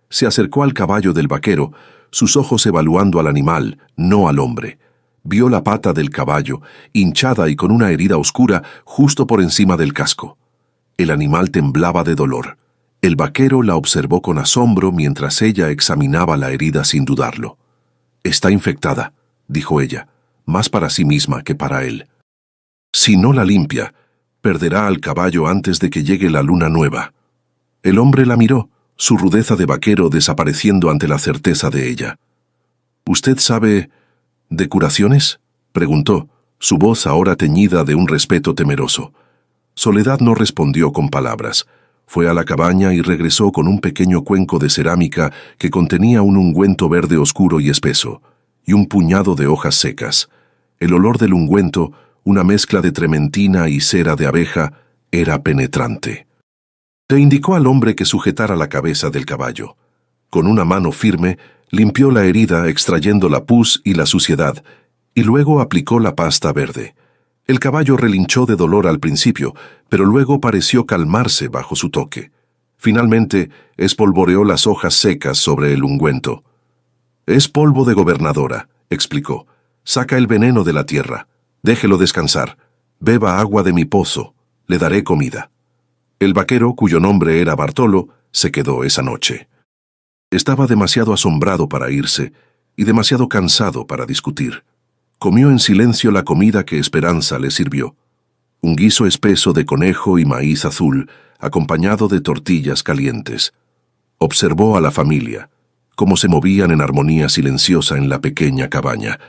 [SPEAKER 1] Se acercó al caballo del vaquero, sus ojos evaluando al animal, no al hombre. Vio la pata del caballo, hinchada y con una herida oscura justo por encima del casco. El animal temblaba de dolor. El vaquero la observó con asombro mientras ella examinaba la herida sin dudarlo. «Está infectada», dijo ella, más para sí misma que para él. «Si no la limpia, perderá al caballo antes de que llegue la luna nueva». El hombre la miró, su rudeza de vaquero desapareciendo ante la certeza de ella. «¿Usted sabe de curaciones?», preguntó, su voz ahora teñida de un respeto temeroso. Soledad no respondió con palabras. Fue a la cabaña y regresó con un pequeño cuenco de cerámica que contenía un ungüento verde oscuro y espeso, y un puñado de hojas secas. El olor del ungüento, una mezcla de trementina y cera de abeja, era penetrante. Le indicó al hombre que sujetara la cabeza del caballo. Con una mano firme, limpió la herida extrayendo la pus y la suciedad, y luego aplicó la pasta verde. El caballo relinchó de dolor al principio, pero luego pareció calmarse bajo su toque. Finalmente, espolvoreó las hojas secas sobre el ungüento. «Es polvo de gobernadora», explicó. «Saca el veneno de la tierra. Déjelo descansar. Beba agua de mi pozo. Le daré comida». El vaquero, cuyo nombre era Bartolo, se quedó esa noche. Estaba demasiado asombrado para irse y demasiado cansado para discutir. Comió en silencio la comida que Esperanza le sirvió. Un guiso espeso de conejo y maíz azul, acompañado de tortillas calientes. Observó a la familia, cómo se movían en armonía silenciosa en la pequeña cabaña.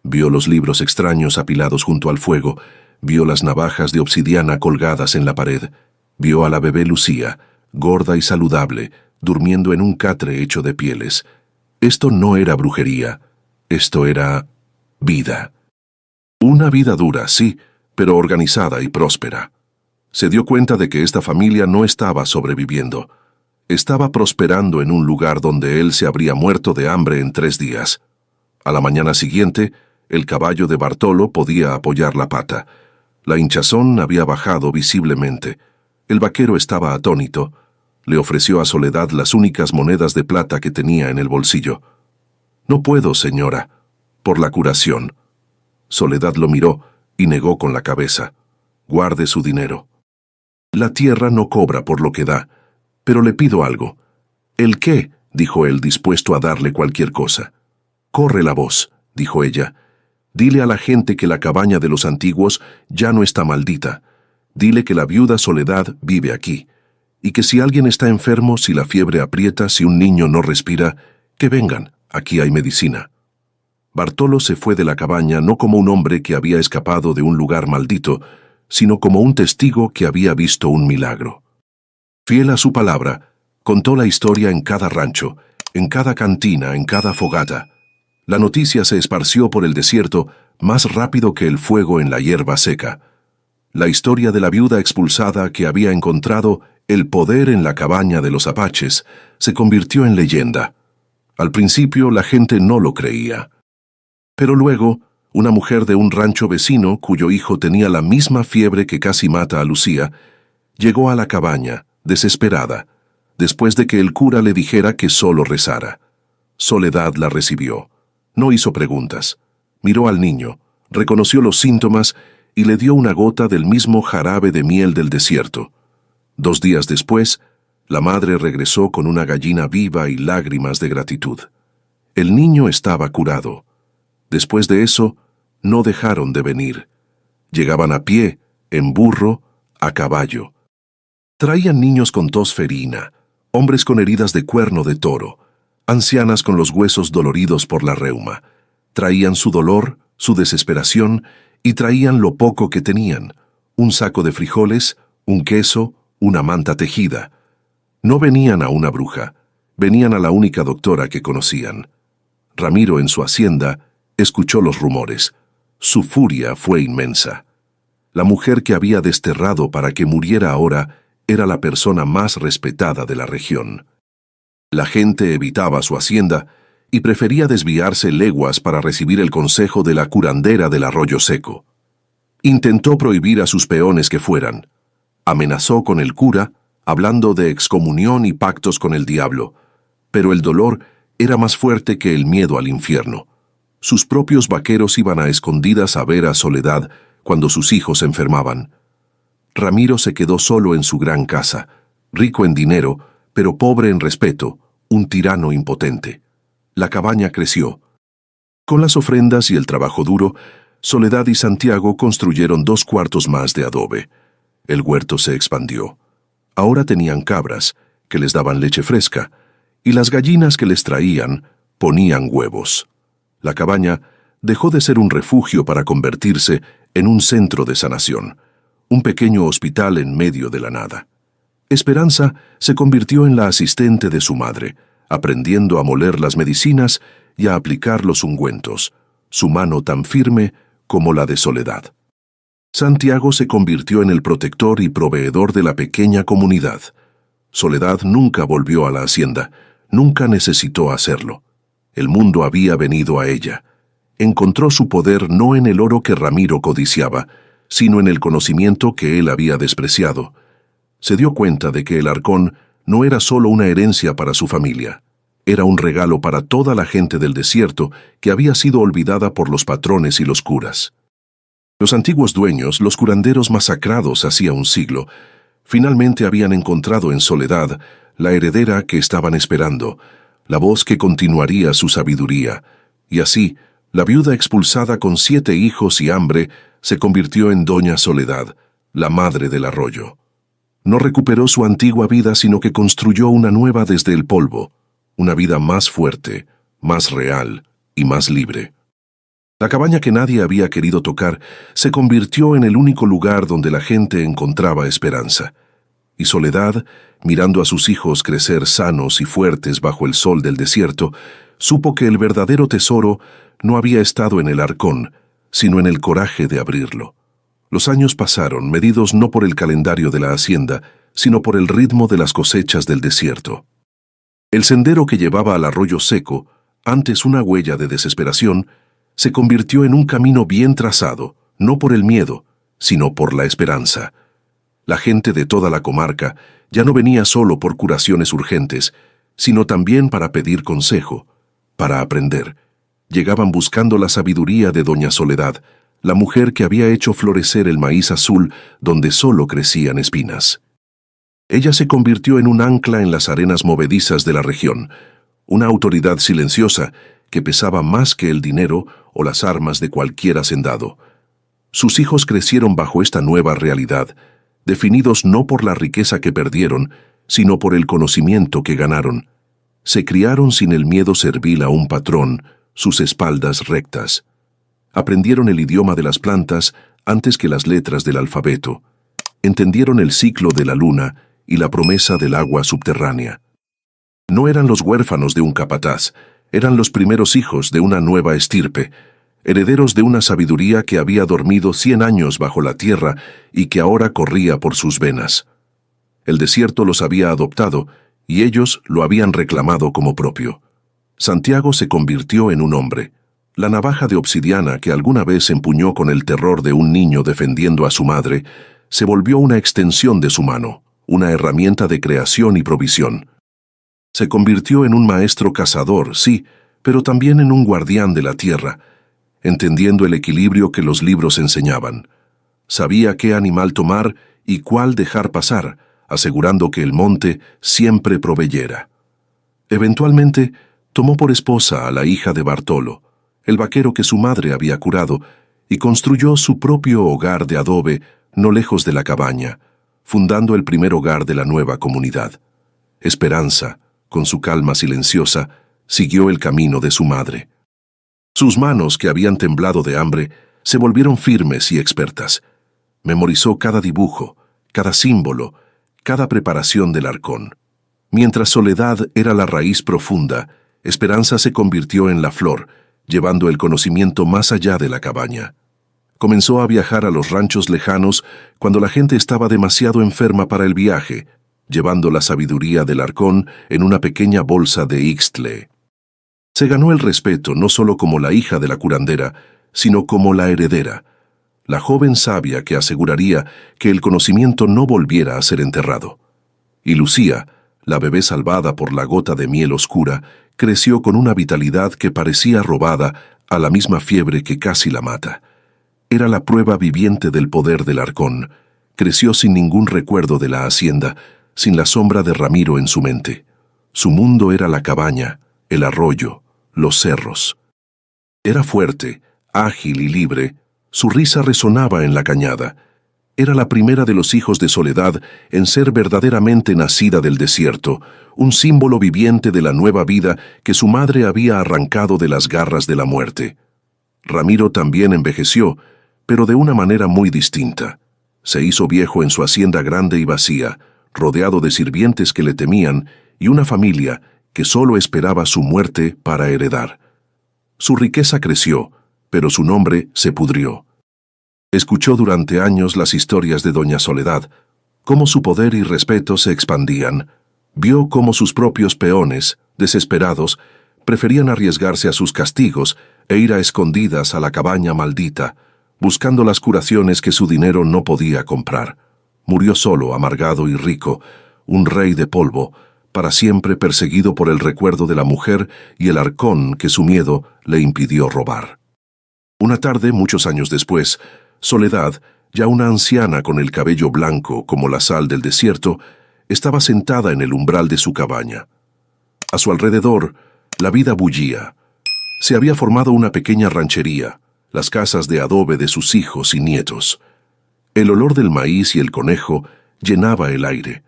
[SPEAKER 1] Vio los libros extraños apilados junto al fuego, vio las navajas de obsidiana colgadas en la pared, vio a la bebé Lucía, gorda y saludable, durmiendo en un catre hecho de pieles. Esto no era brujería, esto era vida. Una vida dura, sí, pero organizada y próspera. Se dio cuenta de que esta familia no estaba sobreviviendo. Estaba prosperando en un lugar donde él se habría muerto de hambre en 3 días. A la mañana siguiente, el caballo de Bartolo podía apoyar la pata. La hinchazón había bajado visiblemente. El vaquero estaba atónito. Le ofreció a Soledad las únicas monedas de plata que tenía en el bolsillo. «No puedo, señora, por la curación». Soledad lo miró y negó con la cabeza. «Guarde su dinero». «La tierra no cobra por lo que da, pero le pido algo». «¿El qué?», dijo él, dispuesto a darle cualquier cosa. «Corre la voz», dijo ella. «Dile a la gente que la cabaña de los antiguos ya no está maldita. Dile que la viuda Soledad vive aquí, y que si alguien está enfermo, si la fiebre aprieta, si un niño no respira, que vengan, aquí hay medicina». Bartolo se fue de la cabaña no como un hombre que había escapado de un lugar maldito, sino como un testigo que había visto un milagro. Fiel a su palabra, contó la historia en cada rancho, en cada cantina, en cada fogata. La noticia se esparció por el desierto más rápido que el fuego en la hierba seca. La historia de la viuda expulsada que había encontrado el poder en la cabaña de los apaches se convirtió en leyenda. Al principio la gente no lo creía. Pero luego, una mujer de un rancho vecino, cuyo hijo tenía la misma fiebre que casi mata a Lucía, llegó a la cabaña, desesperada, después de que el cura le dijera que solo rezara. Soledad la recibió. No hizo preguntas. Miró al niño, Reconoció los síntomas y le dio una gota del mismo jarabe de miel del desierto. 2 días después, la madre regresó con una gallina viva y lágrimas de gratitud. El niño estaba curado. Después de eso, no dejaron de venir. Llegaban a pie, en burro, a caballo. Traían niños con tos ferina, hombres con heridas de cuerno de toro, ancianas con los huesos doloridos por la reuma. Traían su dolor, su desesperación, y traían lo poco que tenían: un saco de frijoles, un queso, una manta tejida. No venían a una bruja, venían a la única doctora que conocían. Ramiro, en su hacienda, escuchó los rumores. Su furia fue inmensa. La mujer que había desterrado para que muriera ahora era la persona más respetada de la región. La gente evitaba su hacienda y prefería desviarse leguas para recibir el consejo de la curandera del Arroyo Seco. Intentó prohibir a sus peones que fueran. Amenazó con el cura, hablando de excomunión y pactos con el diablo, pero el dolor era más fuerte que el miedo al infierno. Sus propios vaqueros iban a escondidas a ver a Soledad cuando sus hijos se enfermaban. Ramiro se quedó solo en su gran casa, rico en dinero, pero pobre en respeto, un tirano impotente. La cabaña creció. Con las ofrendas y el trabajo duro, Soledad y Santiago construyeron 2 cuartos más de adobe. El huerto se expandió. Ahora tenían cabras, que les daban leche fresca, y las gallinas que les traían ponían huevos. La cabaña dejó de ser un refugio para convertirse en un centro de sanación, un pequeño hospital en medio de la nada. Esperanza se convirtió en la asistente de su madre, aprendiendo a moler las medicinas y a aplicar los ungüentos, su mano tan firme como la de Soledad. Santiago se convirtió en el protector y proveedor de la pequeña comunidad. Soledad nunca volvió a la hacienda, nunca necesitó hacerlo. El mundo había venido a ella. Encontró su poder no en el oro que Ramiro codiciaba, sino en el conocimiento que él había despreciado. Se dio cuenta de que el arcón no era solo una herencia para su familia, era un regalo para toda la gente del desierto que había sido olvidada por los patrones y los curas. Los antiguos dueños, los curanderos masacrados hacía un siglo, finalmente habían encontrado en Soledad la heredera que estaban esperando, la voz que continuaría su sabiduría, y así, la viuda expulsada con 7 hijos y hambre se convirtió en Doña Soledad, la madre del arroyo. No recuperó su antigua vida, sino que construyó una nueva desde el polvo, una vida más fuerte, más real y más libre. La cabaña que nadie había querido tocar se convirtió en el único lugar donde la gente encontraba esperanza. Y Soledad, mirando a sus hijos crecer sanos y fuertes bajo el sol del desierto, supo que el verdadero tesoro no había estado en el arcón, sino en el coraje de abrirlo. Los años pasaron, medidos no por el calendario de la hacienda, sino por el ritmo de las cosechas del desierto. El sendero que llevaba al Arroyo Seco, antes una huella de desesperación, se convirtió en un camino bien trazado, no por el miedo, sino por la esperanza. La gente de toda la comarca ya no venía solo por curaciones urgentes, sino también para pedir consejo, para aprender. Llegaban buscando la sabiduría de Doña Soledad, la mujer que había hecho florecer el maíz azul donde solo crecían espinas. Ella se convirtió en un ancla en las arenas movedizas de la región, una autoridad silenciosa que pesaba más que el dinero o las armas de cualquier hacendado. Sus hijos crecieron bajo esta nueva realidad, definidos no por la riqueza que perdieron, sino por el conocimiento que ganaron. Se criaron sin el miedo servil a un patrón, sus espaldas rectas. Aprendieron el idioma de las plantas antes que las letras del alfabeto. Entendieron el ciclo de la luna y la promesa del agua subterránea. No eran los huérfanos de un capataz, eran los primeros hijos de una nueva estirpe, herederos de una sabiduría que había dormido 100 años bajo la tierra y que ahora corría por sus venas. El desierto los había adoptado y ellos lo habían reclamado como propio. Santiago se convirtió en un hombre. La navaja de obsidiana que alguna vez empuñó con el terror de un niño defendiendo a su madre, se volvió una extensión de su mano, una herramienta de creación y provisión. Se convirtió en un maestro cazador, sí, pero también en un guardián de la tierra, entendiendo el equilibrio que los libros enseñaban. Sabía qué animal tomar y cuál dejar pasar, asegurando que el monte siempre proveyera. Eventualmente, tomó por esposa a la hija de Bartolo, el vaquero que su madre había curado, y construyó su propio hogar de adobe no lejos de la cabaña, fundando el primer hogar de la nueva comunidad. Esperanza, con su calma silenciosa, siguió el camino de su madre. Sus manos, que habían temblado de hambre, se volvieron firmes y expertas. Memorizó cada dibujo, cada símbolo, cada preparación del arcón. Mientras Soledad era la raíz profunda, Esperanza se convirtió en la flor, llevando el conocimiento más allá de la cabaña. Comenzó a viajar a los ranchos lejanos cuando la gente estaba demasiado enferma para el viaje, llevando la sabiduría del arcón en una pequeña bolsa de Ixtle. Se ganó el respeto no solo como la hija de la curandera, sino como la heredera, la joven sabia que aseguraría que el conocimiento no volviera a ser enterrado. Y Lucía, la bebé salvada por la gota de miel oscura, creció con una vitalidad que parecía robada a la misma fiebre que casi la mata. Era la prueba viviente del poder del arcón. Creció sin ningún recuerdo de la hacienda, sin la sombra de Ramiro en su mente. Su mundo era la cabaña, el arroyo, los cerros. Era fuerte, ágil y libre. Su risa resonaba en la cañada. Era la primera de los hijos de Soledad en ser verdaderamente nacida del desierto, un símbolo viviente de la nueva vida que su madre había arrancado de las garras de la muerte. Ramiro también envejeció, pero de una manera muy distinta. Se hizo viejo en su hacienda grande y vacía, rodeado de sirvientes que le temían y una familia que solo esperaba su muerte para heredar. Su riqueza creció, pero su nombre se pudrió. Escuchó durante años las historias de doña Soledad, cómo su poder y respeto se expandían. Vio cómo sus propios peones, desesperados, preferían arriesgarse a sus castigos e ir a escondidas a la cabaña maldita, buscando las curaciones que su dinero no podía comprar. Murió solo, amargado y rico, un rey de polvo, para siempre perseguido por el recuerdo de la mujer y el arcón que su miedo le impidió robar. Una tarde, muchos años después, Soledad, ya una anciana con el cabello blanco como la sal del desierto, estaba sentada en el umbral de su cabaña. A su alrededor, la vida bullía. Se había formado una pequeña ranchería, las casas de adobe de sus hijos y nietos. El olor del maíz y el conejo llenaba el aire.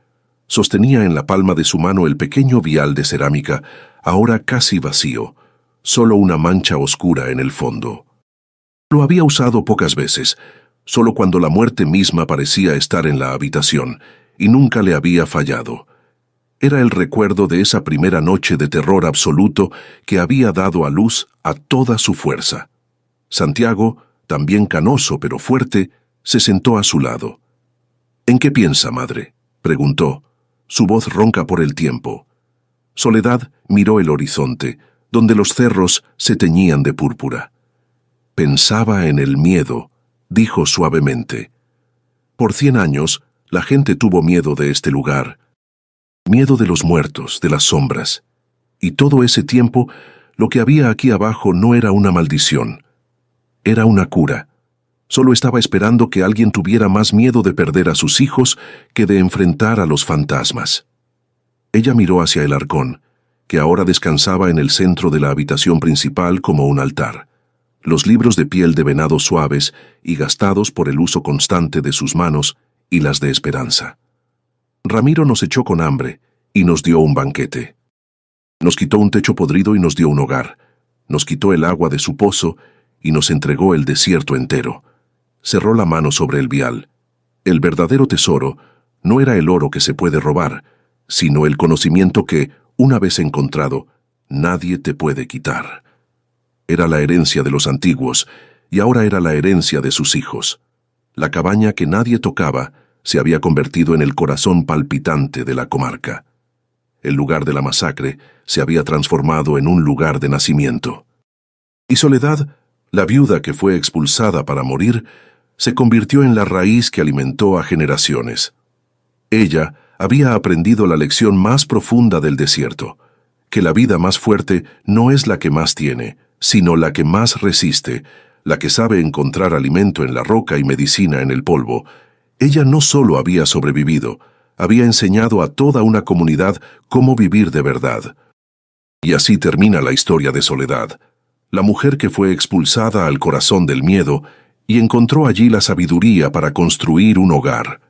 [SPEAKER 1] Sostenía en la palma de su mano el pequeño vial de cerámica, ahora casi vacío, solo una mancha oscura en el fondo. Lo había usado pocas veces, solo cuando la muerte misma parecía estar en la habitación, y nunca le había fallado. Era el recuerdo de esa primera noche de terror absoluto que había dado a luz a toda su fuerza. Santiago, también canoso pero fuerte, se sentó a su lado. «¿En qué piensa, madre?», preguntó, su voz ronca por el tiempo. Soledad miró el horizonte, donde los cerros se teñían de púrpura. «Pensaba en el miedo», dijo suavemente. «Por 100 años, la gente tuvo miedo de este lugar. Miedo de los muertos, de las sombras. Y todo ese tiempo, lo que había aquí abajo no era una maldición. Era una cura. Solo estaba esperando que alguien tuviera más miedo de perder a sus hijos que de enfrentar a los fantasmas». Ella miró hacia el arcón, que ahora descansaba en el centro de la habitación principal como un altar. Los libros de piel de venado suaves y gastados por el uso constante de sus manos y las de Esperanza. «Ramiro nos echó con hambre y nos dio un banquete. Nos quitó un techo podrido y nos dio un hogar. Nos quitó el agua de su pozo y nos entregó el desierto entero». Cerró la mano sobre el vial. El verdadero tesoro no era el oro que se puede robar, sino el conocimiento que, una vez encontrado, nadie te puede quitar. Era la herencia de los antiguos, y ahora era la herencia de sus hijos. La cabaña que nadie tocaba se había convertido en el corazón palpitante de la comarca. El lugar de la masacre se había transformado en un lugar de nacimiento. Y Soledad, la viuda que fue expulsada para morir, se convirtió en la raíz que alimentó a generaciones. Ella había aprendido la lección más profunda del desierto, que la vida más fuerte no es la que más tiene, sino la que más resiste, la que sabe encontrar alimento en la roca y medicina en el polvo. Ella no solo había sobrevivido, había enseñado a toda una comunidad cómo vivir de verdad. Y así termina la historia de Soledad, la mujer que fue expulsada al corazón del miedo y encontró allí la sabiduría para construir un hogar.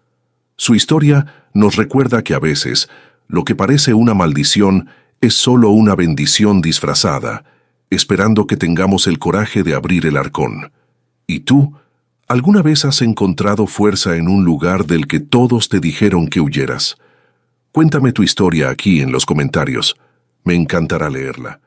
[SPEAKER 1] Su historia nos recuerda que a veces lo que parece una maldición es solo una bendición disfrazada, esperando que tengamos el coraje de abrir el arcón. ¿Y tú? ¿Alguna vez has encontrado fuerza en un lugar del que todos te dijeron que huyeras? Cuéntame tu historia aquí en los comentarios. Me encantará leerla.